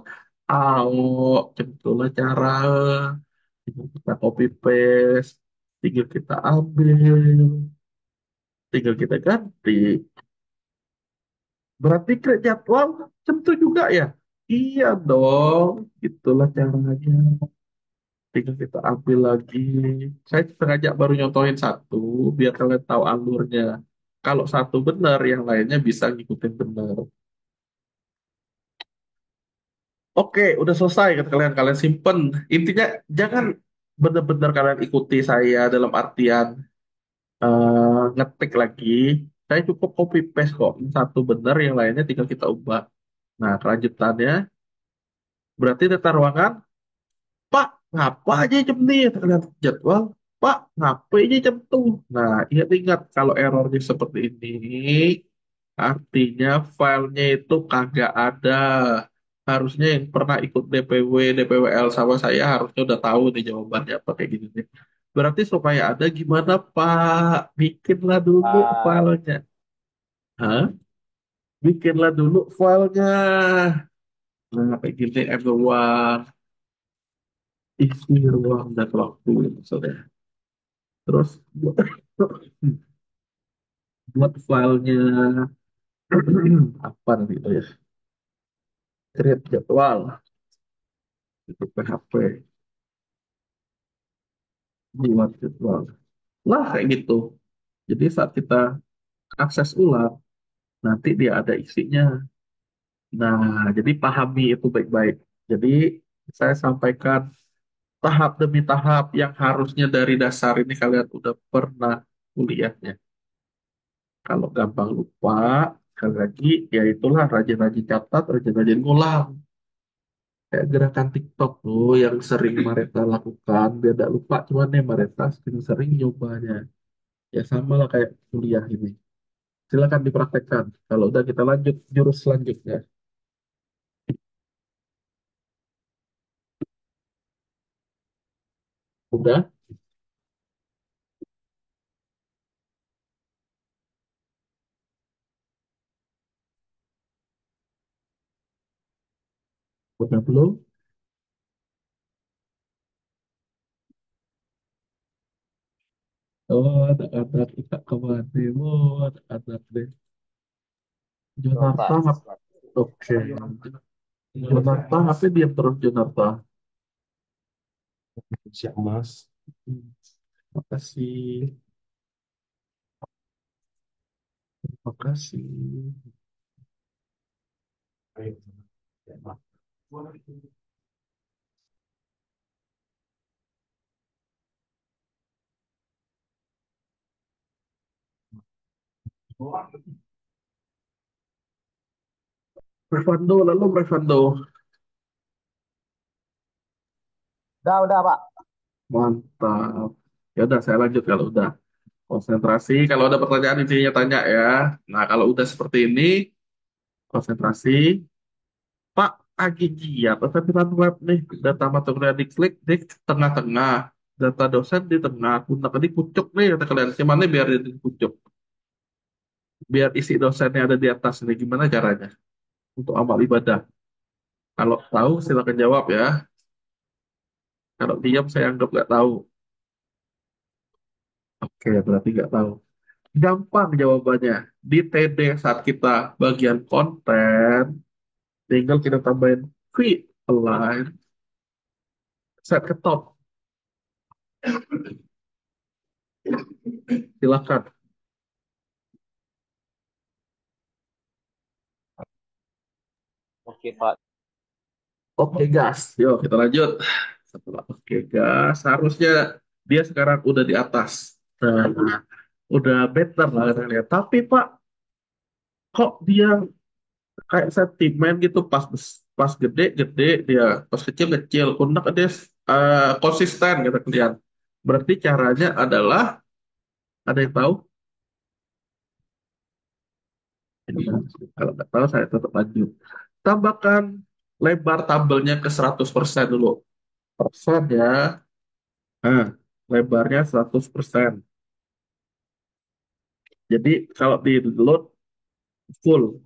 Ayo, cemtu lah cara. Tinggal kita copy paste. Tinggal kita ambil. Tinggal kita ganti. Berarti create jadwal cemtu juga ya? Iya dong. Itulah caranya. Tinggal kita ambil lagi. Saya sengaja baru nyontohin satu, biar kalian tahu alurnya. Kalau satu benar, yang lainnya bisa ngikutin benar. Oke, udah selesai kata kalian. Kalian simpen. Intinya, jangan benar-benar kalian ikuti saya dalam artian ngetik lagi. Saya cukup copy paste kok. Yang satu benar, yang lainnya tinggal kita ubah. Nah, kelanjutannya, berarti data ruangan Pak, ngapa aja jam nih? Terlihat jadwal. Pak, ngapa aja jam tuh? Nah, ingat-ingat kalau errornya seperti ini, artinya filenya itu kagak ada. Harusnya yang pernah ikut DPW, DPWL sama saya harusnya udah tahu nih jawabannya apa kayak gini nih. Berarti supaya ada gimana Pak? Bikinlah dulu Pak. filenya. Hah? Bikinlah dulu filenya. Nah, kayak gini everyone. Isi ruang dan waktu. Saudara. Terus buat filenya apa nanti itu ya, create jadwal itu PHP, buat jadwal lah kayak gitu. Jadi saat kita akses ulang nanti dia ada isinya. Nah, jadi pahami itu baik-baik. Jadi saya sampaikan tahap demi tahap yang harusnya dari dasar ini kalian udah pernah kuliahnya. Kalau gampang lupa, sekali lagi, ya itulah rajin-rajin catat, rajin-rajin ngulang. Kayak gerakan TikTok tuh yang sering mereka lakukan, biar tidak lupa, cuman nih mereka sering-sering nyobanya. Ya sama lah kayak kuliah ini. Silakan dipraktekkan. Kalau udah kita lanjut jurus selanjutnya. Udah? Udah belum? Oh, ada anak kita kemana? Oh, ada anak deh. Belum, Jonarta, Pak. oke. Jonarta, apa diam terus Jonarta? Siap, Mas. Hmm, Makasih, makasih. Ayo. Ya, Mas. Revando, lalu Revando. Udah, Pak. Mantap. Ya udah, saya lanjut kalau udah. Konsentrasi, kalau ada pertanyaan intinya tanya ya. Nah, kalau udah seperti ini, konsentrasi. Pak, lagi giat tampilan web nih. Data mata kuliah di tengah-tengah. Data dosen di tengah. Puntak tadi kucuk nih, kata kalian. Gimana biar jadi kucuk? Biar isi dosennya ada di atas nih. Gimana caranya? Untuk amal ibadah. Kalau tahu, silakan jawab ya. Kalau diam, saya anggap nggak tahu. Oke, berarti nggak tahu. Gampang jawabannya. Di TD saat kita bagian konten, tinggal kita tambahin feed align, set ke top. Silakan. Oke, Pak. Oke gas, yuk kita lanjut. Setelah oke gas, harusnya dia sekarang udah di atas. Nah, udah better lah katanya. Tapi Pak, kok dia kayak sentimen gitu pas gede gede dia, pas kecil kecil. Kundak dia konsisten gitu kalian. Berarti caranya adalah ada yang tahu? Kalau nggak tahu saya tetap lanjut. Tambahkan lebar tabelnya ke 100% dulu. Persen ya. Nah, lebarnya 100%. Jadi kalau di load full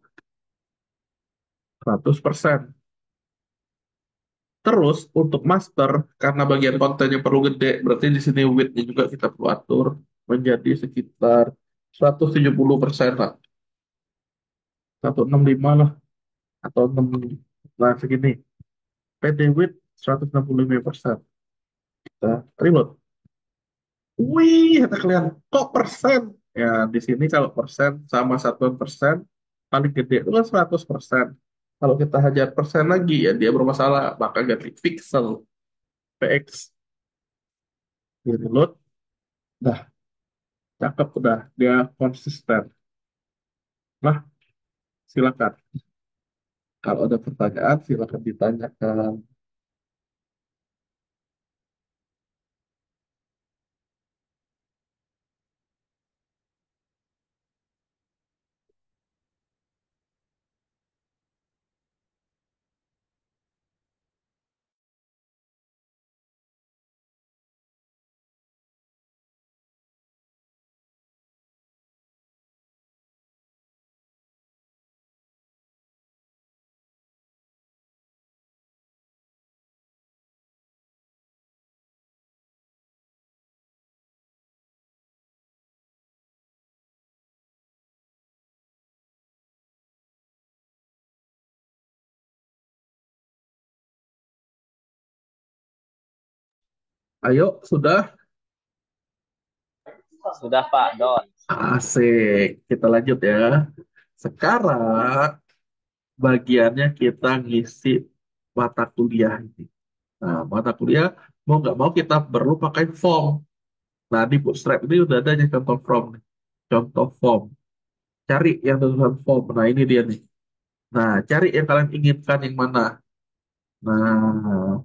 100%. Terus untuk master, karena bagian kontennya perlu gede, berarti di sini width-nya juga kita perlu atur menjadi sekitar 170% lah. 165 lah, atau 6, nah segini. PD width 165%. Kita reload. Wih, kata kalian, kok persen? Ya, di sini kalau persen sama satuan persen, paling gede itu kan 100%. Kalau kita hajar persen lagi, ya dia bermasalah. Maka ganti pixel, PX, di reload, dah, cakep udah. Dia konsisten. Nah, silakan. Kalau ada pertanyaan, silakan ditanyakan. Ayo, sudah. Sudah, Pak. Don. Asik. Kita lanjut ya. Sekarang bagiannya kita ngisi mata kuliah ini. Nah, mata kuliah mau nggak mau kita perlu pakai form. Nah, di Bootstrap ini udah ada nih contoh form nih. Contoh form. Cari yang tulisan form. Nah, ini dia nih. Nah, cari yang kalian inginkan yang mana. Nah,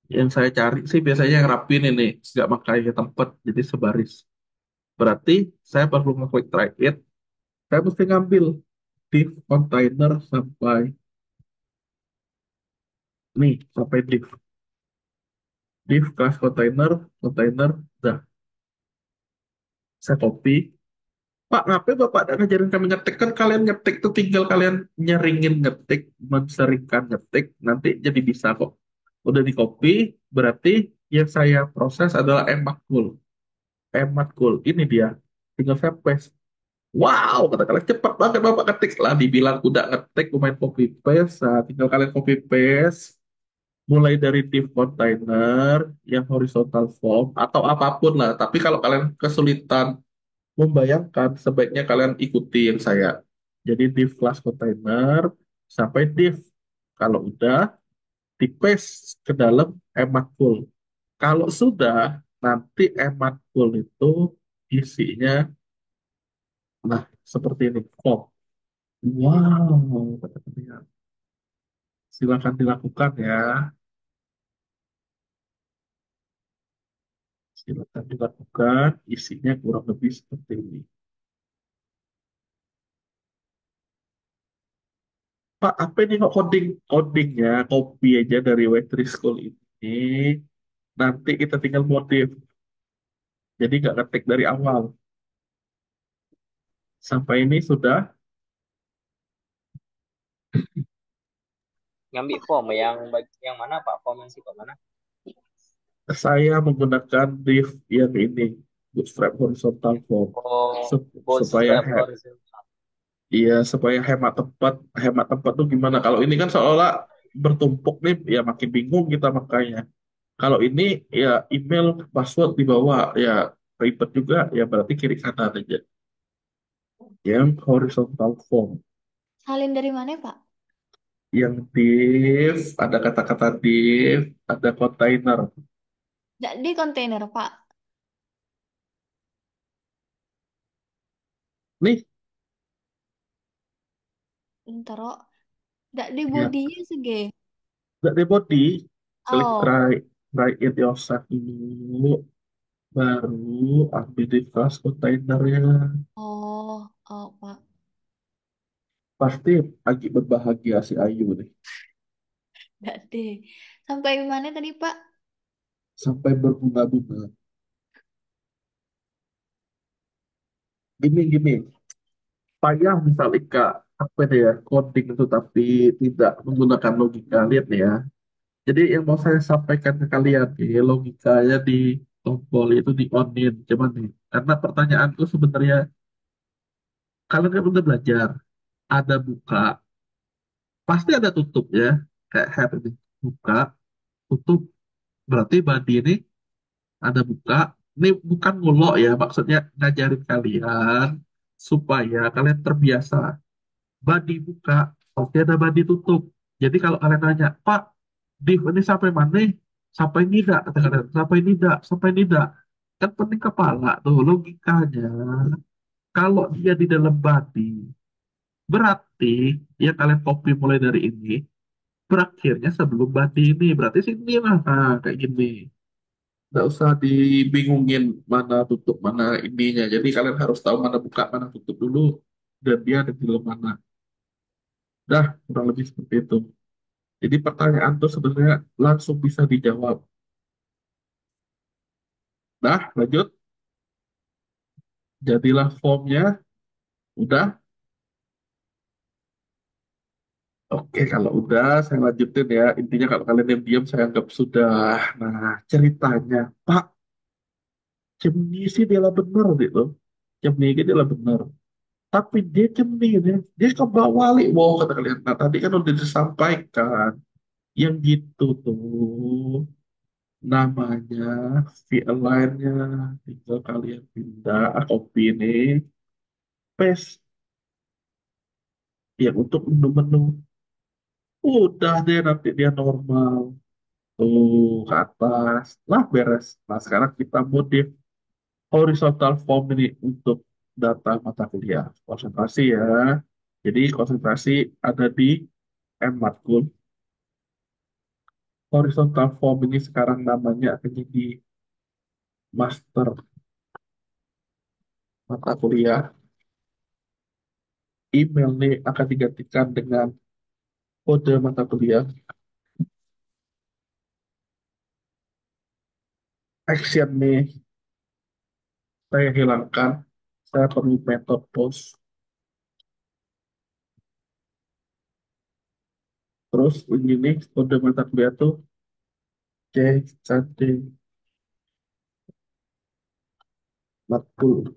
yang saya cari sih biasanya yang rapin ini. Nggak pakai tempat, jadi sebaris. Berarti saya perlu ngeklik try it. Saya mesti ngambil div container sampai nih, sampai div class container, dah. Saya copy. Pak, ngapain Bapak ada ngajarin kami ngetik? Kan kalian ngetik tuh tinggal kalian nyeringin ngetik, menseringkan ngetik, nanti jadi bisa kok. Udah di copy, berarti yang saya proses adalah emakul. Emakul, ini dia. Tinggal saya paste. Wow, kata kalian cepat banget Bapak ketik. Lah dibilang udah ngetik, lumayan copy paste. Nah, tinggal kalian copy paste. Mulai dari div container, yang horizontal form, atau apapun lah. Tapi kalau kalian kesulitan membayangkan, sebaiknya kalian ikuti yang saya. Jadi div class container sampai div. Kalau udah, di paste ke dalam emat full. Kalau sudah, nanti emat full itu isinya, nah seperti ini. Form. Wow, kata dia. Silakan dilakukan ya. Silakan dilakukan. Isinya kurang lebih seperti ini. Pak, apa ini kok codingnya copy aja dari Waitress School ini. Nanti kita tinggal modif. Jadi nggak ngetik dari awal. Sampai ini sudah. Ngambil form yang mana Pak? Form yang sifat mana? Saya menggunakan div yang ini. Bootstrap horizontal form. Oh, Supaya bootstrap horizontal. iya, supaya hemat tempat. Hemat tempat tuh gimana? Kalau ini kan seolah-olah bertumpuk nih, ya makin bingung kita makanya. Kalau ini ya email, password di bawah, ya ribet juga, ya berarti kiri kanan aja. Yang horizontal form. Salin dari mana, Pak? Yang div, ada kata-kata div, ada container. Nggak di kontainer, Pak. Nih, Bentar, kok. Nggak di ya, body sege. nggak di body, klik Oh, try it yourself dulu, baru ambil di class containernya. Pak. Pasti lagi berbahagia si Ayu nih, Nggak deh. Sampai mana tadi, Pak? sampai berbunga-bunga. Gini, payah misalnya Kak, apa itu ya, coding itu tapi tidak menggunakan logika. Lihat nih ya. Jadi yang mau saya sampaikan ke kalian nih, logikanya di tombol itu di onin. Cuman nih, karena pertanyaanku sebenarnya, kalian kan udah belajar, ada buka, pasti ada tutup ya. Kayak head ini, buka, tutup. Berarti body ini ada buka. Ini bukan ngulok ya, maksudnya ngajarin kalian supaya kalian terbiasa. Body buka, pasti ada body tutup. Jadi kalau kalian nanya, Pak, div ini sampai mana? Sampai tidak, kata kalian. Sampai tidak, sampai tidak. Kan penting kepala tuh, logikanya. Kalau dia di dalam body, berarti yang kalian copy mulai dari ini, berakhirnya sebelum body ini. Berarti sini lah, nah, kayak gini. Nggak usah dibingungin mana tutup, mana ininya. Jadi kalian harus tahu mana buka, mana tutup dulu. Dan dia ada di dalam mana. Dah, kurang lebih seperti itu. Jadi pertanyaan tuh sebenarnya langsung bisa dijawab. Nah, lanjut. Jadilah formnya. Udah. Oke, kalau udah saya lanjutin ya. Intinya kalau kalian diam-diam saya anggap sudah. Nah, ceritanya, Pak, Cemni sih dia lah benar gitu. Cemni ini dia lah benar. Tapi dia Cemni nih. Dia kebawali. Wow, kata kalian. Nah, tadi kan udah disampaikan. Yang gitu tuh. Namanya VLine-nya. Tinggal kalian pindah. Copy ini. Paste. Ya, untuk menu-menu. Udah deh nanti dia normal. Tuh, ke atas. Lah, beres. Nah, sekarang kita modif horizontal form ini untuk data mata kuliah. Konsentrasi ya. Jadi, konsentrasi ada di M matkul. Horizontal form ini sekarang namanya akan jadi master mata kuliah. Email nih akan digantikan dengan kode mata kuliah. Action nih saya hilangkan. Saya perlu metode post. Terus ini nih kode mata kuliah tuh C1D matkul.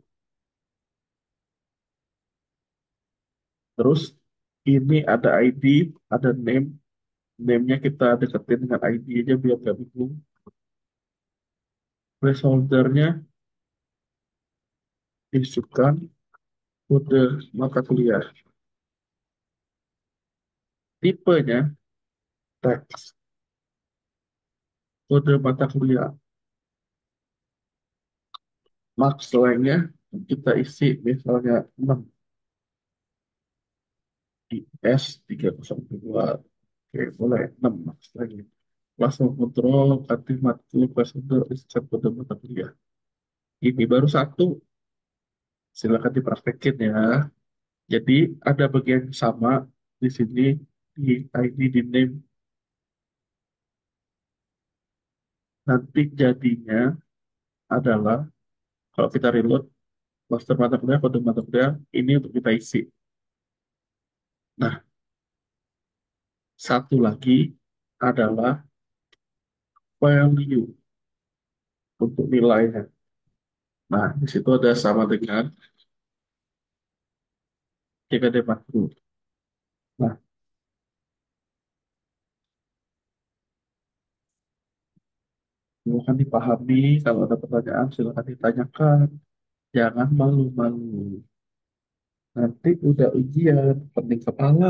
Terus ini ada ID, ada name. Name-nya kita deketin dengan ID aja biar gak bingung. Placeholder-nya diisukan kode mata kuliah. Tipenya teks. Kode mata kuliah. Max length-nya kita isi misalnya 6. IS 302. Oke, boleh 6 Mas lagi. Kelas mengontrol arti matkul prosedur riset pada mata kuliah. Ini baru satu, silakan dipraktekin ya. Jadi ada bagian sama di sini di ID di name. Nanti jadinya adalah kalau kita reload master mata kuliah, kode mata kuliah ini untuk kita isi. Nah, satu lagi adalah value untuk nilainya. Nah, di situ ada sama dengan JKD makro. Nah, silakan dipahami. Kalau ada pertanyaan, silakan ditanyakan. Jangan malu-malu. Nanti udah ujian, pening kepala.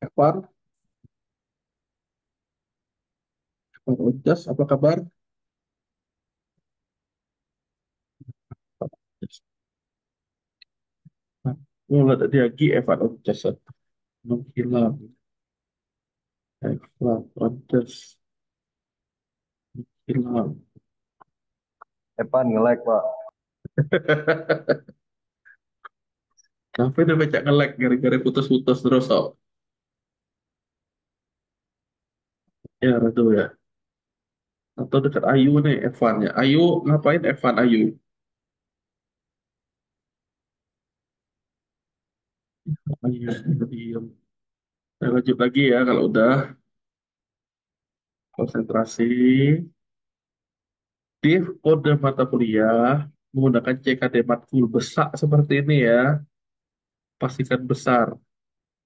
Evan, Evan Ujas, apa kabar? Nah, mulai tadi lagi Evan Ujas. Menghilang. Evan Ujas. Hilang. Evan nge-like pak. Tapi udah baca nge-lag gara-gara putus-putus terus, oh. Ya, itu ya. Atau dekat Ayu nih, Evan ya. Ayu, ngapain Evan Ayu? Ayu, diam. Saya lanjut lagi ya, kalau udah konsentrasi. Di kode mata kuliah, menggunakan CKD matkul besar seperti ini ya. Pastikan besar.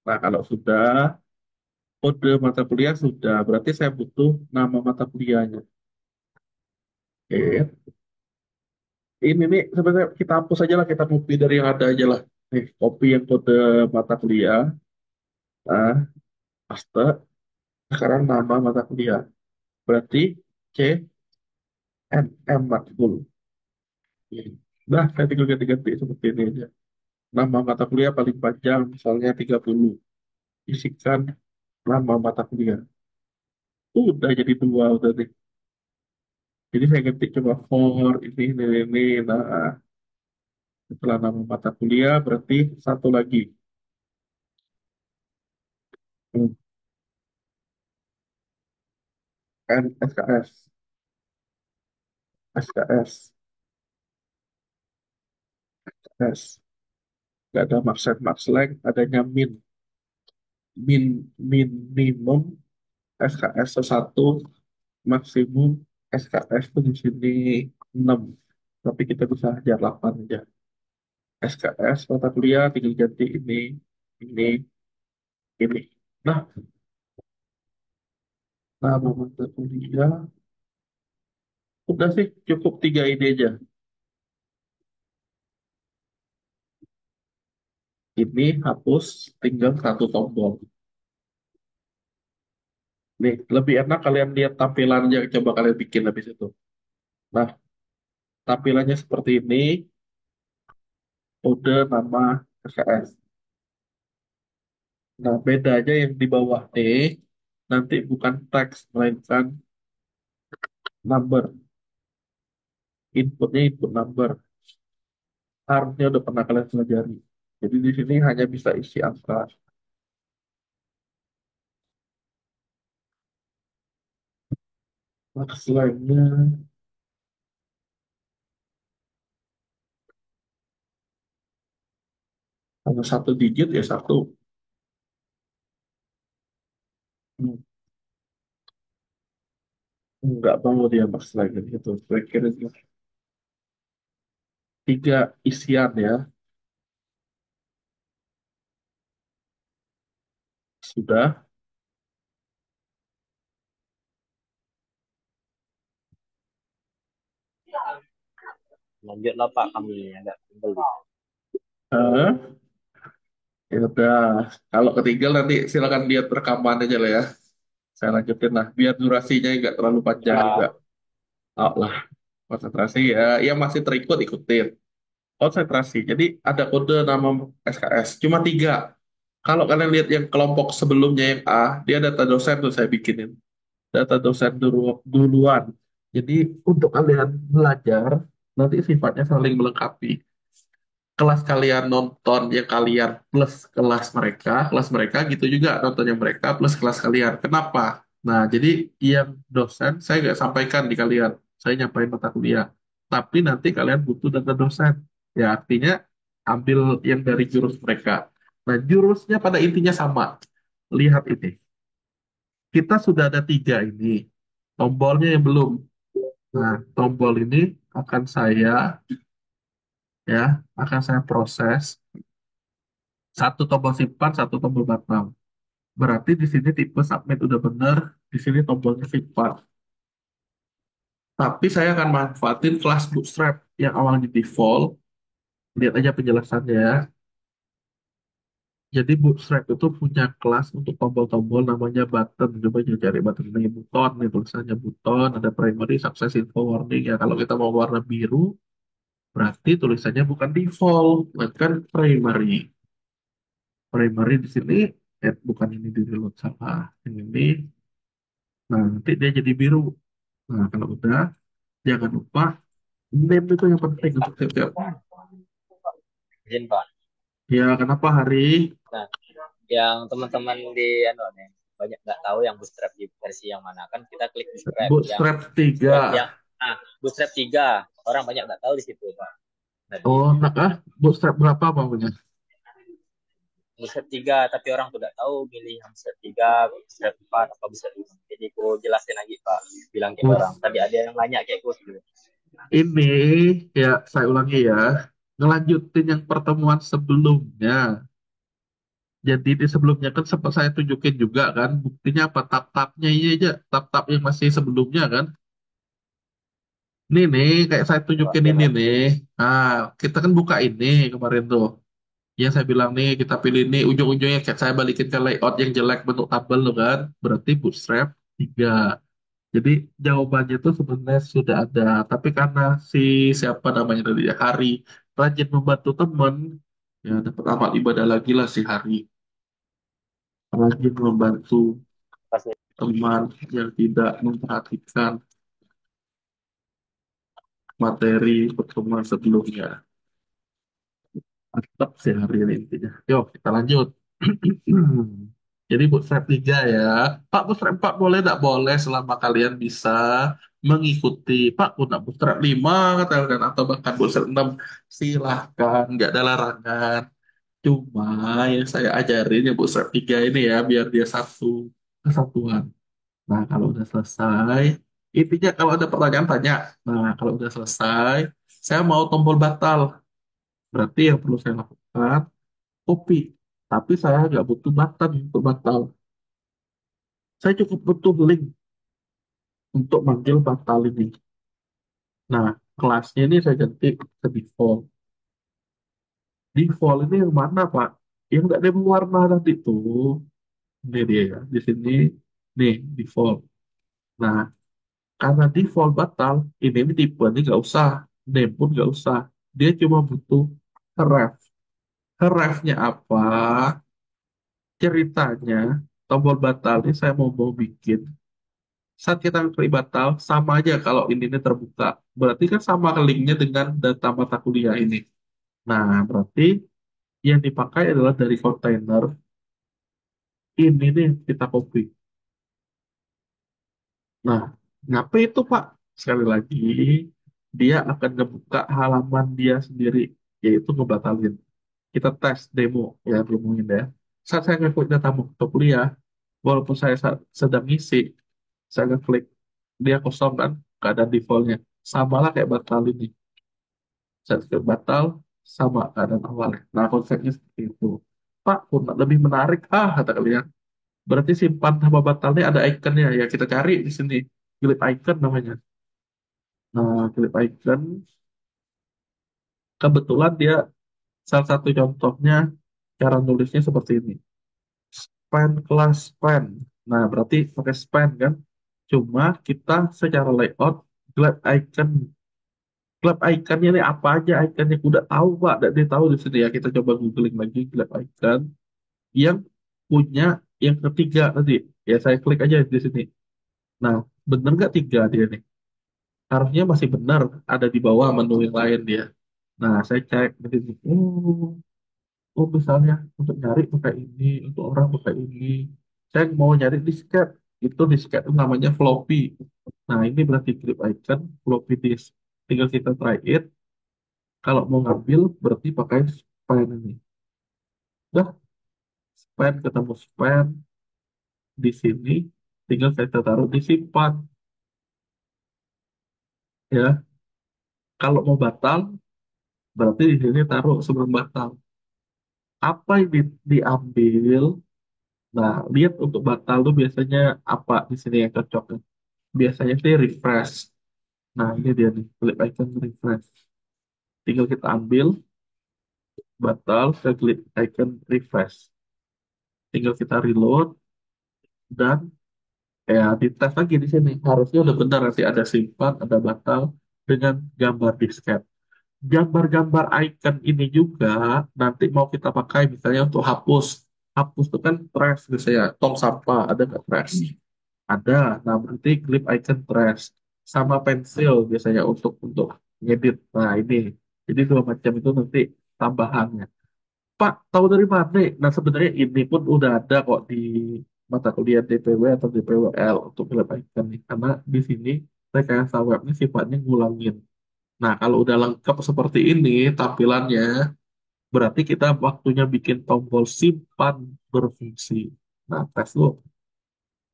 Nah, kalau sudah, kode mata kuliah sudah. Berarti saya butuh nama mata kuliahnya. Oke. Ini nih, sebenarnya kita hapus aja lah, kita copy dari yang ada aja lah. Nih, copy yang kode mata kuliah. Nah, paste. Sekarang nama mata kuliah. Berarti C, N, M matkul. Nah, saya tinggal ganti-ganti seperti ini aja. Nama mata kuliah paling panjang, misalnya 30. Isikan nama mata kuliah. Udah jadi dua, udah deh. Jadi saya ganti coba for, ini. Nah, setelah nama mata kuliah, berarti satu lagi. Hmm, N, SKS. SKS. S. Nggak ada maksud maksleng, adanya minimum SKS satu, maksimum SKS itu di sini 6. Tapi kita bisa ajar 8 aja. SKS mata kuliah tinggal ganti ini, ini. Nah, nama mata kuliah udah sih cukup 3 ini aja. Ini hapus, tinggal satu tombol. Nih, lebih enak kalian lihat tampilannya, coba kalian bikin habis itu. Nah, tampilannya seperti ini, kode nama SKS. Nah, bedanya yang di bawah T nanti bukan teks, melainkan number. Inputnya input number. Harusnya udah pernah kalian pelajari. Jadi di sini hanya bisa isi angka. Next line-nya hanya satu digit ya satu. Hmm, Nggak mau dia max lagi gitu. Kira-kira 3 isian ya. Sudah. Lanjutlah Pak, kami agak tebel. Eh, ya udah. Kalau ketinggal nanti silakan lihat rekaman aja lah ya. Saya lanjutin lah. Biar durasinya nggak terlalu panjang juga. Ya, Oh lah. konsentrasi ya, yang masih terikut ikutin. Konsentrasi. Jadi ada kode nama SKS, cuma tiga. Kalau kalian lihat yang kelompok sebelumnya yang A, dia data dosen tuh saya bikinin. Data dosen duluan. Jadi untuk kalian belajar, nanti sifatnya saling melengkapi. Kelas kalian nonton yang kalian plus kelas mereka gitu juga nonton yang mereka plus kelas kalian. Kenapa? Nah, jadi yang dosen saya nggak sampaikan di kalian, saya nyampaikan mata kuliah. Tapi nanti kalian butuh data dosen. Ya artinya ambil yang dari jurus mereka. Nah, jurusnya pada intinya sama. Lihat ini. Kita sudah ada tiga ini. Tombolnya yang belum. Nah, tombol ini akan saya ya akan saya proses. Satu tombol simpan, satu tombol batal. Berarti di sini tipe submit udah bener, di sini tombolnya simpan. Tapi saya akan manfaatin kelas Bootstrap yang awalnya default. Lihat aja penjelasannya ya. Jadi Bootstrap itu punya kelas untuk tombol-tombol namanya button. Coba aja cari button ini button, nih tulisannya button, ada primary, success, info, warning ya. Kalau kita mau warna biru, berarti tulisannya bukan default, melainkan primary. Primary di sini, bukan ini di reload salah. Ini, nah nanti dia jadi biru. Nah, kalau udah, jangan lupa name itu yang penting untuk setiap. Izin Pak. Ya, kenapa hari? Nah, yang teman-teman di anu nih banyak nggak tahu yang bootstrap di versi yang mana, kan kita klik bootstrap yang Bootstrap 3. bootstrap 3 orang banyak nggak tahu di situ Pak. Tadi Oh, nak ah? Bootstrap berapa baunya? bootstrap 3 tapi orang tuh nggak tahu milih yang bootstrap 3, bootstrap 4 apa bootstrap 5. Jadi aku jelasin lagi Pak, bilang ke Boot- orang. Tadi ada yang nanya kayak gue gitu. Ini, ya saya ulangi ya, ngelanjutin yang pertemuan sebelumnya. Jadi di sebelumnya kan sempat saya tunjukin juga kan, buktinya apa? Tap-tapnya ini aja, tap-tap yang masih sebelumnya kan. Ini nih, kayak saya tunjukin Oke ini Pak. nih. Nah, kita kan buka ini kemarin tuh. Yang saya bilang nih, kita pilih ini, ujung-ujungnya kayak saya balikin ke layout yang jelek bentuk tabel loh kan. Berarti bootstrap 3. Jadi jawabannya itu sebenarnya sudah ada. Tapi karena si siapa namanya tadi ya, Hari, rajin membantu temen, ya dapat amal ibadah lagi lah si Hari. Rajin membantu Pasti. teman yang tidak memperhatikan materi pertemuan sebelumnya. Mantap sih hari ini intinya. Yuk, kita lanjut. Jadi bootstrap 3 ya. Pak, bootstrap 4 boleh tidak boleh selama kalian bisa mengikuti. Pak, nak bootstrap 5 katakan atau bahkan bootstrap 6 silahkan, nggak ada larangan. Cuma yang saya ajarin ya bootstrap 3 ini ya biar dia satu kesatuan. Nah, kalau udah selesai, intinya kalau ada pertanyaan tanya. Nah, kalau udah selesai, saya mau tombol batal. Berarti yang perlu saya lakukan copy. Tapi saya nggak butuh button untuk batal. Saya cukup butuh link untuk manggil batal ini. Nah, kelasnya ini saya ganti ke default. Default ini yang mana, Pak? Yang nggak ada warna tadi tuh. Ini dia ya. Di sini, nih, default. Nah, karena default batal, ini tipe ini nggak usah. Name pun nggak usah. Dia cuma butuh href. Hrefnya apa? Ceritanya, tombol batal ini saya mau bikin saat kita klik batal, sama aja kalau ini terbuka. Berarti kan sama linknya dengan data mata kuliah ini. Nah, berarti yang dipakai adalah dari kontainer. Ini nih kita copy. Nah, ngapa itu Pak? Sekali lagi, dia akan ngebuka halaman dia sendiri, yaitu ngebatalin. Kita tes demo, ya demoin ya. Saat saya ngeklik data mata kuliah, walaupun saya sedang ngisi, saya ngeklik, dia kosong kan, keadaan defaultnya. Sama lah kayak batal ini. Saya batal sama keadaan awalnya. Nah, konsepnya seperti itu. Pak, pun lebih menarik. Kata kalian. Berarti simpan sama batalnya ada ikonnya. Ya, kita cari di sini. Clip icon namanya. Nah, clip icon. Kebetulan dia salah satu contohnya cara nulisnya seperti ini. Span kelas span. Nah, berarti pakai span kan. Cuma kita secara layout, glad icon Club iconnya ini apa aja iconnya? Udah tahu Pak, dan dia tahu di sini ya. Kita coba googling lagi club icon yang punya yang ketiga tadi. Ya saya klik aja di sini. Nah, bener nggak tiga dia nih? Harusnya masih benar ada di bawah menu yang lain dia. Nah, saya cek di sini. Oh, misalnya untuk nyari pakai ini, untuk orang pakai ini. Saya mau nyari disket, itu disket itu namanya floppy. Nah, ini berarti clip icon floppy disk. Tinggal kita try it. Kalau mau ngambil, berarti pakai span ini. Udah, span ketemu span di sini. Tinggal kita taruh di simpan. Ya, kalau mau batal, berarti di sini taruh sebelum batal. Apa yang diambil? Nah, lihat untuk batal tuh biasanya apa di sini yang cocok. Biasanya sih refresh. Nah, ini dia nih, klik icon refresh. Tinggal kita ambil, batal, ke klik icon refresh. Tinggal kita reload, dan ya dites lagi di sini. Harusnya udah benar nanti ada simpan, ada batal, dengan gambar disket. Gambar-gambar icon ini juga nanti mau kita pakai misalnya untuk hapus. Hapus itu kan trash, misalnya tong sampah, ada nggak trash? Ada. Nah, berarti clip icon trash sama pensil biasanya untuk ngedit. Nah, ini. Jadi dua macam itu nanti tambahannya. Pak, tahu dari mana? Nah, sebenarnya ini pun udah ada kok di mata kuliah DPW atau DPWL untuk clip icon nih. Karena di sini rekayasa webnya sifatnya ngulangin. Nah, kalau udah lengkap seperti ini tampilannya, berarti kita waktunya bikin tombol simpan berfungsi. Nah, tes dulu.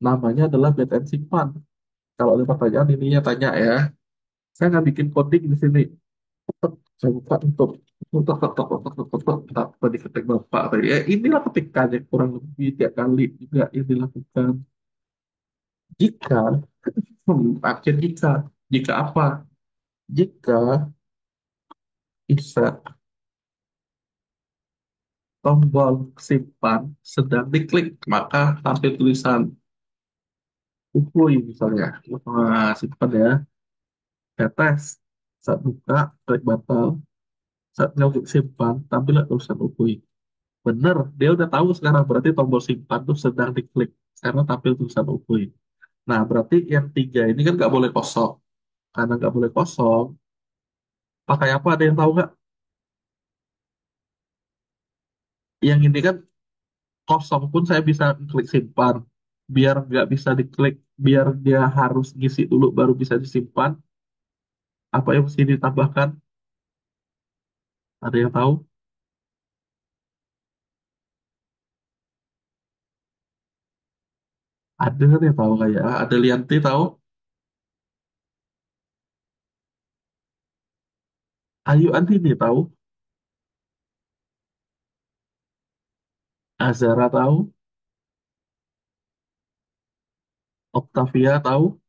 Namanya adalah get and simpan. Kalau ada pertanyaan ininya tanya ya. Saya nggak bikin coding di sini. Saya buka untuk tadi ketik bapak tadi. Ya inilah ketikannya kurang lebih tiap kali juga yang dilakukan. Jika akhir jika apa? Jika bisa tombol simpan sedang diklik maka tampil tulisan UFOI misalnya. Nah, simpan ya. Saya tes. Saat buka, klik batal. Saat klik simpan, tampillah tulisan UFOI. Bener, dia udah tahu sekarang berarti tombol simpan tuh sedang diklik karena tampil tulisan UFOI. Nah, berarti yang tiga ini kan nggak boleh kosong. Karena nggak boleh kosong, pakai apa? Ada yang tahu nggak? Yang ini kan kosong pun saya bisa klik simpan. Biar nggak bisa diklik, biar dia harus ngisi dulu baru bisa disimpan. Apa yang mesti ditambahkan? Ada yang tahu? Ada kan yang tahu kayak? Ada Lianti tahu? Ayu Andini tahu? Azara tahu? Octavia tahu?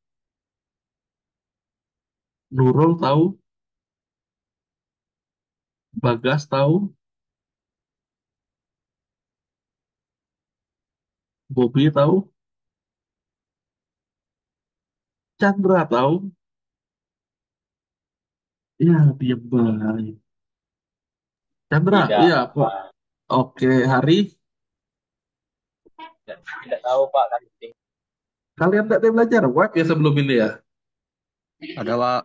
Nurul tahu? Bagas tahu? Bobby tahu? Chandra tahu? Ya, diam baik. Chandra, Tidak, iya kok. Pak. Oke, Hari. Tidak tahu Pak kan. Kalian tidak ada belajar web ya sebelum ini ya? Ada Pak.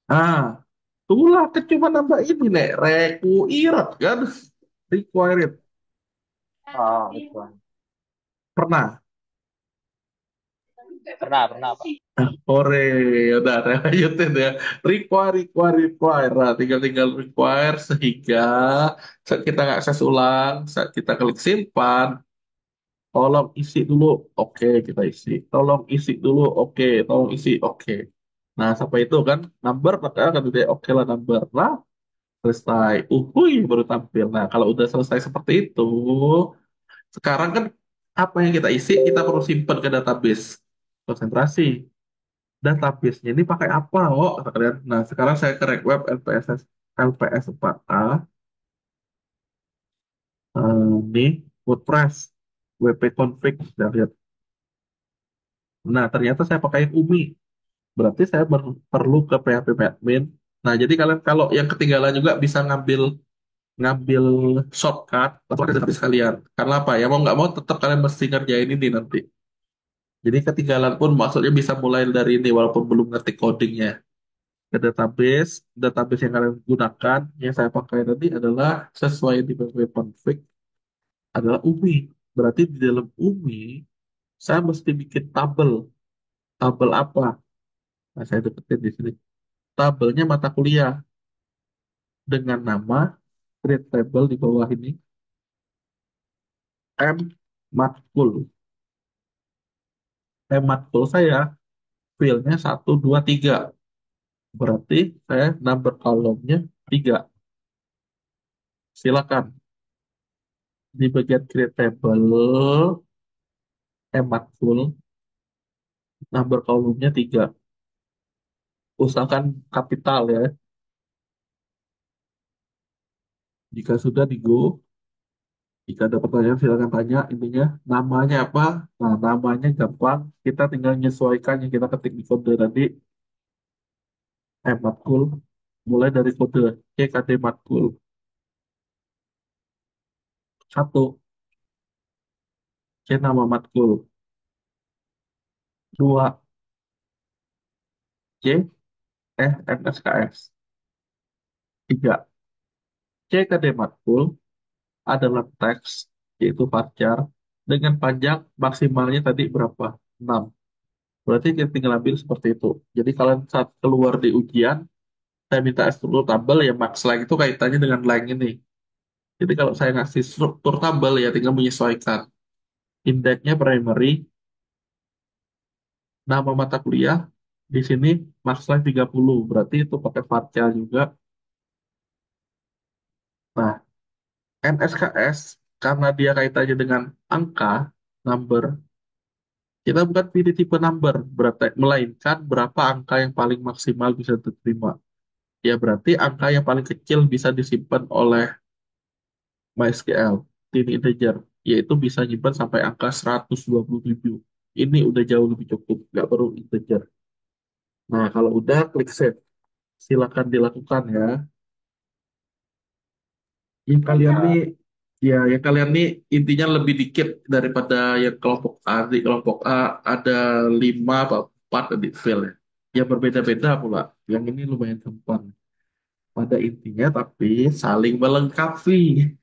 Ah, itulah kan cuma nambah ini, Nek. Required kan? Required. Ah, betul. Pernah. Pernah Pak. Ore, udah lanjutin ya. Require. Nah, tinggal require sehingga saat kita nggak akses ulang, saat kita klik simpan, tolong isi dulu, oke kita isi. Tolong isi dulu, oke. Tolong isi, oke. Nah, sampai itu kan number, maka akan udah oke lah number. Nah, selesai. Baru tampil. Nah, kalau udah selesai seperti itu, sekarang kan apa yang kita isi, kita perlu simpan ke database. Konsentrasi. Database-nya ini pakai apa? Oh, kata kalian. Nah, sekarang saya ke web LPS 4A. Ini WordPress. WP config. Sudah lihat. Nah, ternyata saya pakai UMI. Berarti saya perlu ke PHP admin. Nah, jadi kalian kalau yang ketinggalan juga bisa ngambil ngambil shortcut atau ada dari sekalian. Karena apa ya? Mau nggak mau tetap kalian mesti ngerjain ini nanti. Jadi ketinggalan pun maksudnya bisa mulai dari ini walaupun belum ngetik codingnya. Ke database yang kalian gunakan, yang saya pakai tadi adalah sesuai di PHP config adalah UMI. Berarti di dalam UMI saya mesti bikin tabel. Tabel apa? Nah, saya deketin di sini. Tabelnya mata kuliah dengan nama create table di bawah ini M matkul. M matkul saya filenya 1, 2, 3. Berarti saya number kolomnya 3. Silakan di bagian create table M matkul number kolomnya 3. Usahakan kapital ya. Jika sudah di go, jika ada pertanyaan silakan tanya. Intinya namanya apa? Nah, namanya gampang. Kita tinggal menyesuaikan yang kita ketik di kode tadi. Matkul. Mulai dari kode CKD matkul. 1. C nama matkul. 2. C MSKS. 3. CKD matkul adalah teks, yaitu varchar, dengan panjang maksimalnya tadi berapa? 6. Berarti kita tinggal ambil seperti itu. Jadi kalian saat keluar di ujian, saya minta struktur tabel ya max line itu kaitannya dengan line ini. Jadi kalau saya ngasih struktur tabel ya tinggal menyesuaikan. Indeksnya primary, nama mata kuliah, di sini max line 30. Berarti itu pakai varchar juga. Nah, NSKS, karena dia kaitannya dengan angka, number, kita bukan pilih tipe number, berarti, melainkan berapa angka yang paling maksimal bisa diterima. Ya berarti angka yang paling kecil bisa disimpan oleh MySQL, tiny integer, yaitu bisa nyimpan sampai angka 127. Ini udah jauh lebih cukup, nggak perlu integer. Nah, kalau udah klik save. Silakan dilakukan ya. Yang kalian nih, ya yang kalian nih intinya lebih dikit daripada yang kelompok A. Di kelompok A ada 5 atau 4 di field ya. Ya berbeda-beda pula. Yang ini lumayan gampang. Pada intinya tapi saling melengkapi.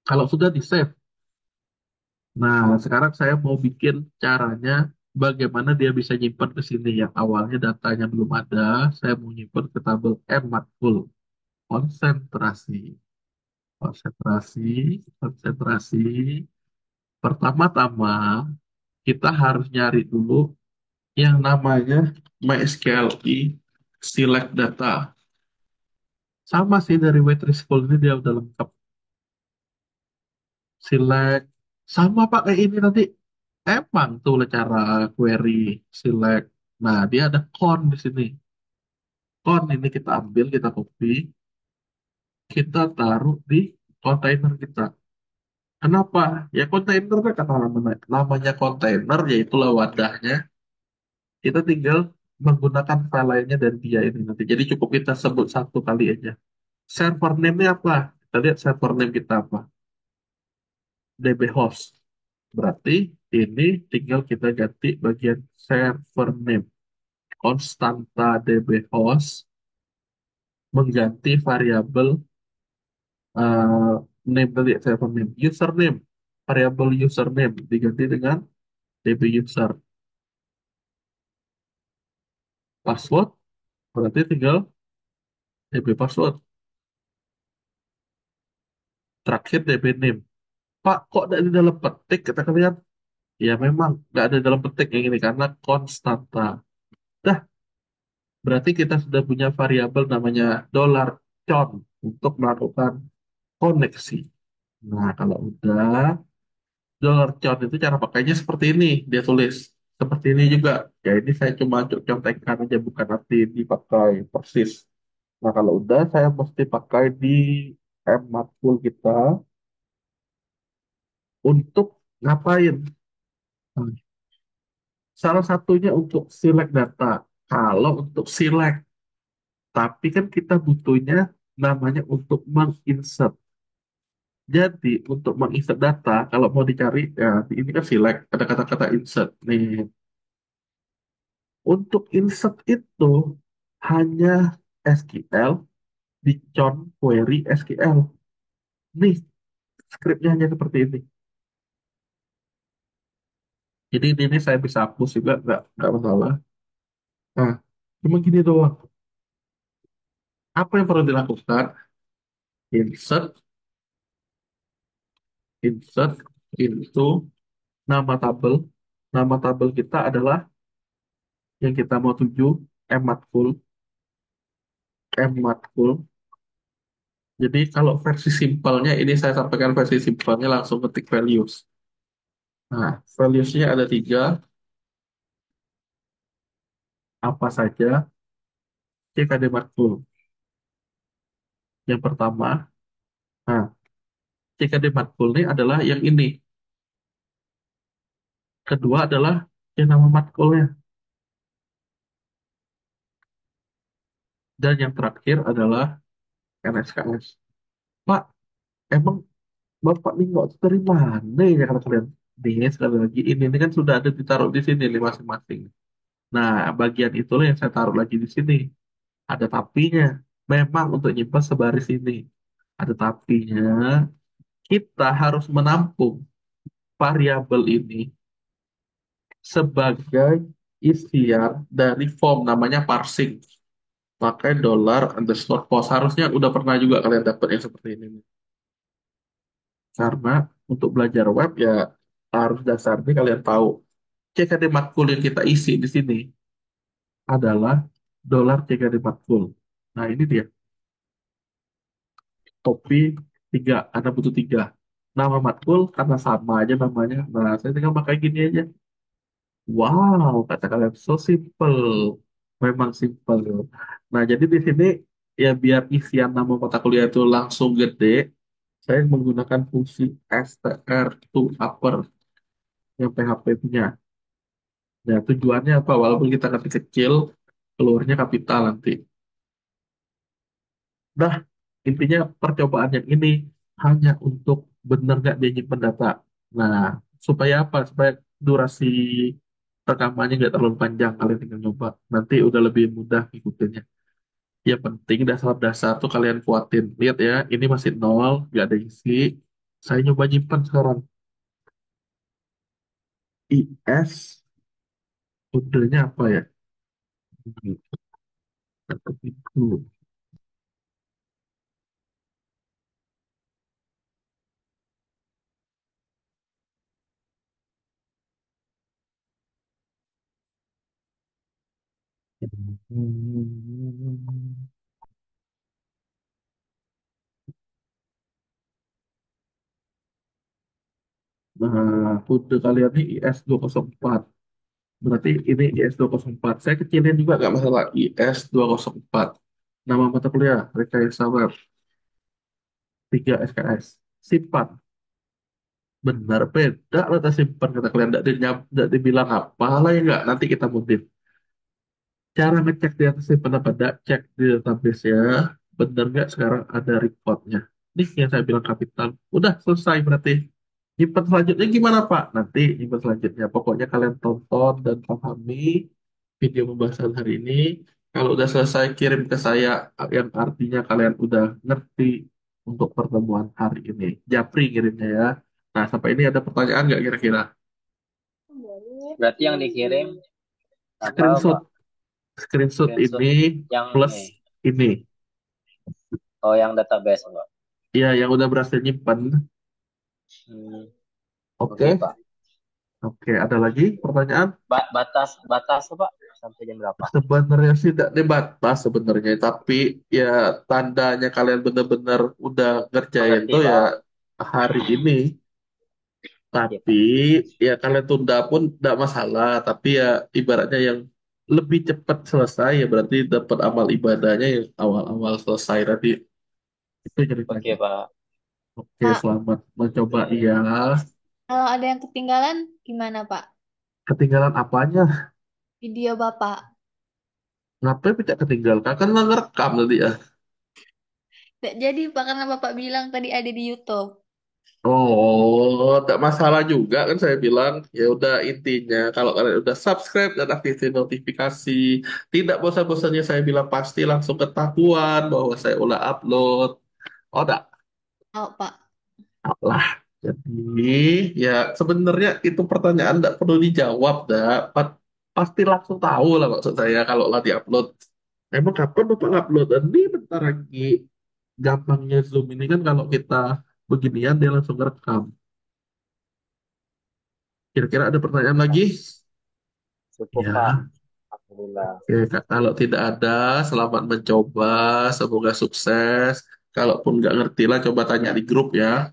Kalau sudah di save. Nah, sekarang saya mau bikin caranya bagaimana dia bisa nyimpan ke sini. Yang awalnya datanya belum ada, saya mau nyimpan ke tabel M matkul. Konsentrasi, konsentrasi, konsentrasi. Pertama-tama, kita harus nyari dulu yang namanya MySQLi select data. Sama sih dari waitress school ini dia udah lengkap. Select, sama pakai ini nanti. Emang tuh cara query select. Nah, dia ada con di sini. Con ini kita ambil, kita copy, kita taruh di kontainer kita. Kenapa? Ya kontainer kan kata namanya kontainer, yaitulah wadahnya. Kita tinggal menggunakan file lainnya dari dia ini nanti. Jadi cukup kita sebut satu kali aja. Server name-nya apa? Kita lihat server name kita apa. DB host. Berarti ini tinggal kita ganti bagian server name. Konstanta DB host mengganti variabel eh, name tadi server name. Username. Variabel username diganti dengan DB user. Password berarti tinggal DB password. Terakhir DB name. Pak, kok ada di dalam petik? Kita lihat. Ya memang nggak ada dalam petik yang ini karena konstanta. Dah, berarti kita sudah punya variabel namanya $con untuk melakukan koneksi. Nah, kalau udah $con itu cara pakainya seperti ini. Dia tulis seperti ini juga. Ya ini saya cuma contekan aja bukan arti dipakai persis. Nah, kalau udah saya mesti pakai di matkul kita untuk ngapain? Salah satunya untuk select data. Kalau untuk select, Tapi kan kita butuhnya namanya untuk menginsert. Jadi untuk menginsert data, kalau mau dicari, ya ini kan select, ada kata-kata insert. Nih, untuk insert itu hanya SQL, dicon query SQL. Nih, skripnya hanya seperti ini. Jadi ini saya bisa hapus juga, nggak masalah. Nah, cuma gini doang. Apa yang perlu dilakukan? Insert, insert into nama tabel. Nama tabel kita adalah yang kita mau tuju, mmatkul, mmatkul. Jadi kalau versi simpelnya, ini saya sampaikan versi simpelnya langsung ketik values. Nah, values-nya ada tiga, apa saja, CKD matkul. Yang pertama, nah, CKD matkul ini adalah yang ini. Kedua adalah yang nama matkulnya. Dan yang terakhir adalah NSKS. Pak, emang Bapak nih nggak dari mana ya kata kalian? Nih, sekali lagi ini kan sudah ada ditaruh di sini nih masing-masing. Nah, bagian itulah yang saya taruh lagi di sini. Ada tapinya. Memang untuk nyimpan sebaris ini. Ada tapinya. Kita harus menampung variabel ini sebagai isian dari form namanya parsing. Pakai $_post. Harusnya udah pernah juga kalian dapat yang seperti ini. Karena untuk belajar web ya harus dasarnya kalian tahu. CKD matkul yang kita isi di sini adalah $CKD matkul. Nah ini dia. Copy 3, Anda butuh 3. Nama matkul karena sama aja namanya. Nah saya tinggal pakai gini aja. Wow, kata kalian so simple. Memang simple. Nah jadi di sini ya biar isian nama mata kuliah itu langsung gede, saya menggunakan fungsi str to upper yang PHP punya. Nah, tujuannya apa? Walaupun kita ketik kecil, keluarnya kapital nanti. Nah, intinya percobaan yang ini hanya untuk benar nggak dia nyimpen data. Nah, supaya apa? Supaya durasi rekamannya nggak terlalu panjang. Kalian tinggal nyoba. Nanti udah lebih mudah ngikutinnya. Ya penting dasar-dasar tuh kalian kuatin. Lihat ya, ini masih nol, nggak ada isi. Saya nyoba nyimpan sekarang. IS, modelnya apa ya? Itu. Nah, kode kalian ini IS-204. Berarti ini IS-204. Saya kecilin juga nggak masalah. IS-204. Nama mata kuliah, Rekayasa Web, 3 SKS. Simpan. Benar, beda rata simpan. Kata kalian, nggak dibilang apa lah ya nggak. Nanti kita mungkin. Cara ngecek di atas simpan apa enggak, cek di database ya. Bener nggak sekarang ada recordnya. Ini yang saya bilang kapital. Udah selesai berarti. Nyimpan selanjutnya gimana Pak? Nanti nyimpan selanjutnya. Pokoknya kalian tonton dan pahami video pembahasan hari ini. Kalau udah selesai kirim ke saya yang artinya kalian udah ngerti untuk pertemuan hari ini. Japri kirimnya ya. Nah, sampai ini ada pertanyaan nggak kira-kira? Berarti yang dikirim apa, Screenshot, Pak? screenshot Screenshot ini yang plus ini. ini. Oh, yang database, Pak. Ya, yang udah berhasil nyimpan. Hmm, oke, Oke, Pak. oke. Ada lagi pertanyaan? Batas batas, Pak, sampai jam berapa? Sebenarnya sih tidak debatas sebenarnya, tapi ya tandanya kalian benar-benar udah ngerjain Mengerti, tuh ya Pak. hari ini. Iya, Tapi Pak. ya kalian tunda pun tidak masalah. Tapi ya ibaratnya yang lebih cepat selesai ya berarti dapat amal ibadahnya yang awal-awal selesai tadi. Itu ceritanya. Oke, Pak. Oke, Pak, selamat mencoba. Oke. Iya. kalau ada yang ketinggalan, gimana Pak? Ketinggalan apanya? Video Bapak. Ngapain tidak ketinggalkan? Kan nggak ngerekam tadi ya. Nggak jadi Pak karena Bapak bilang tadi ada di YouTube. Oh, tak masalah juga kan saya bilang. Ya udah intinya kalau kalian udah subscribe dan aktifin notifikasi, tidak bosan-bosannya saya bilang pasti langsung ketahuan bahwa saya udah upload. Oh, enggak. Oh Pak. Lah. Jadi ya sebenarnya itu pertanyaan tidak perlu dijawab, dah. Pasti langsung tahu lah maksud saya kalau lah diupload. Emang kapan Bapak upload? Ini bentar lagi. Gampangnya Zoom ini kan kalau kita beginian dia langsung rekam. Kira-kira ada pertanyaan lagi? Cukup Pak. Ya, Alhamdulillah. oke. Kalau tidak ada, selamat mencoba. Semoga sukses. Kalaupun nggak ngerti lah, coba tanya di grup ya.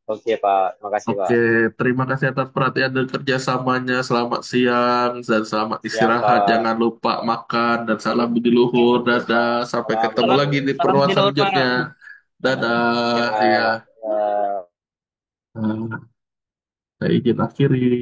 Oke Pak, terima kasih Pak. Oke, terima kasih atas perhatian dan kerjasamanya. Selamat siang dan selamat Siap istirahat. Pak. Jangan lupa makan dan salam budi luhur. Dadah, sampai Salam ketemu budi lagi di luhur. Salam pertemuan tidur, selanjutnya. Pak. Dadah, iya. Ya, ya. Nah, saya izin akhiri.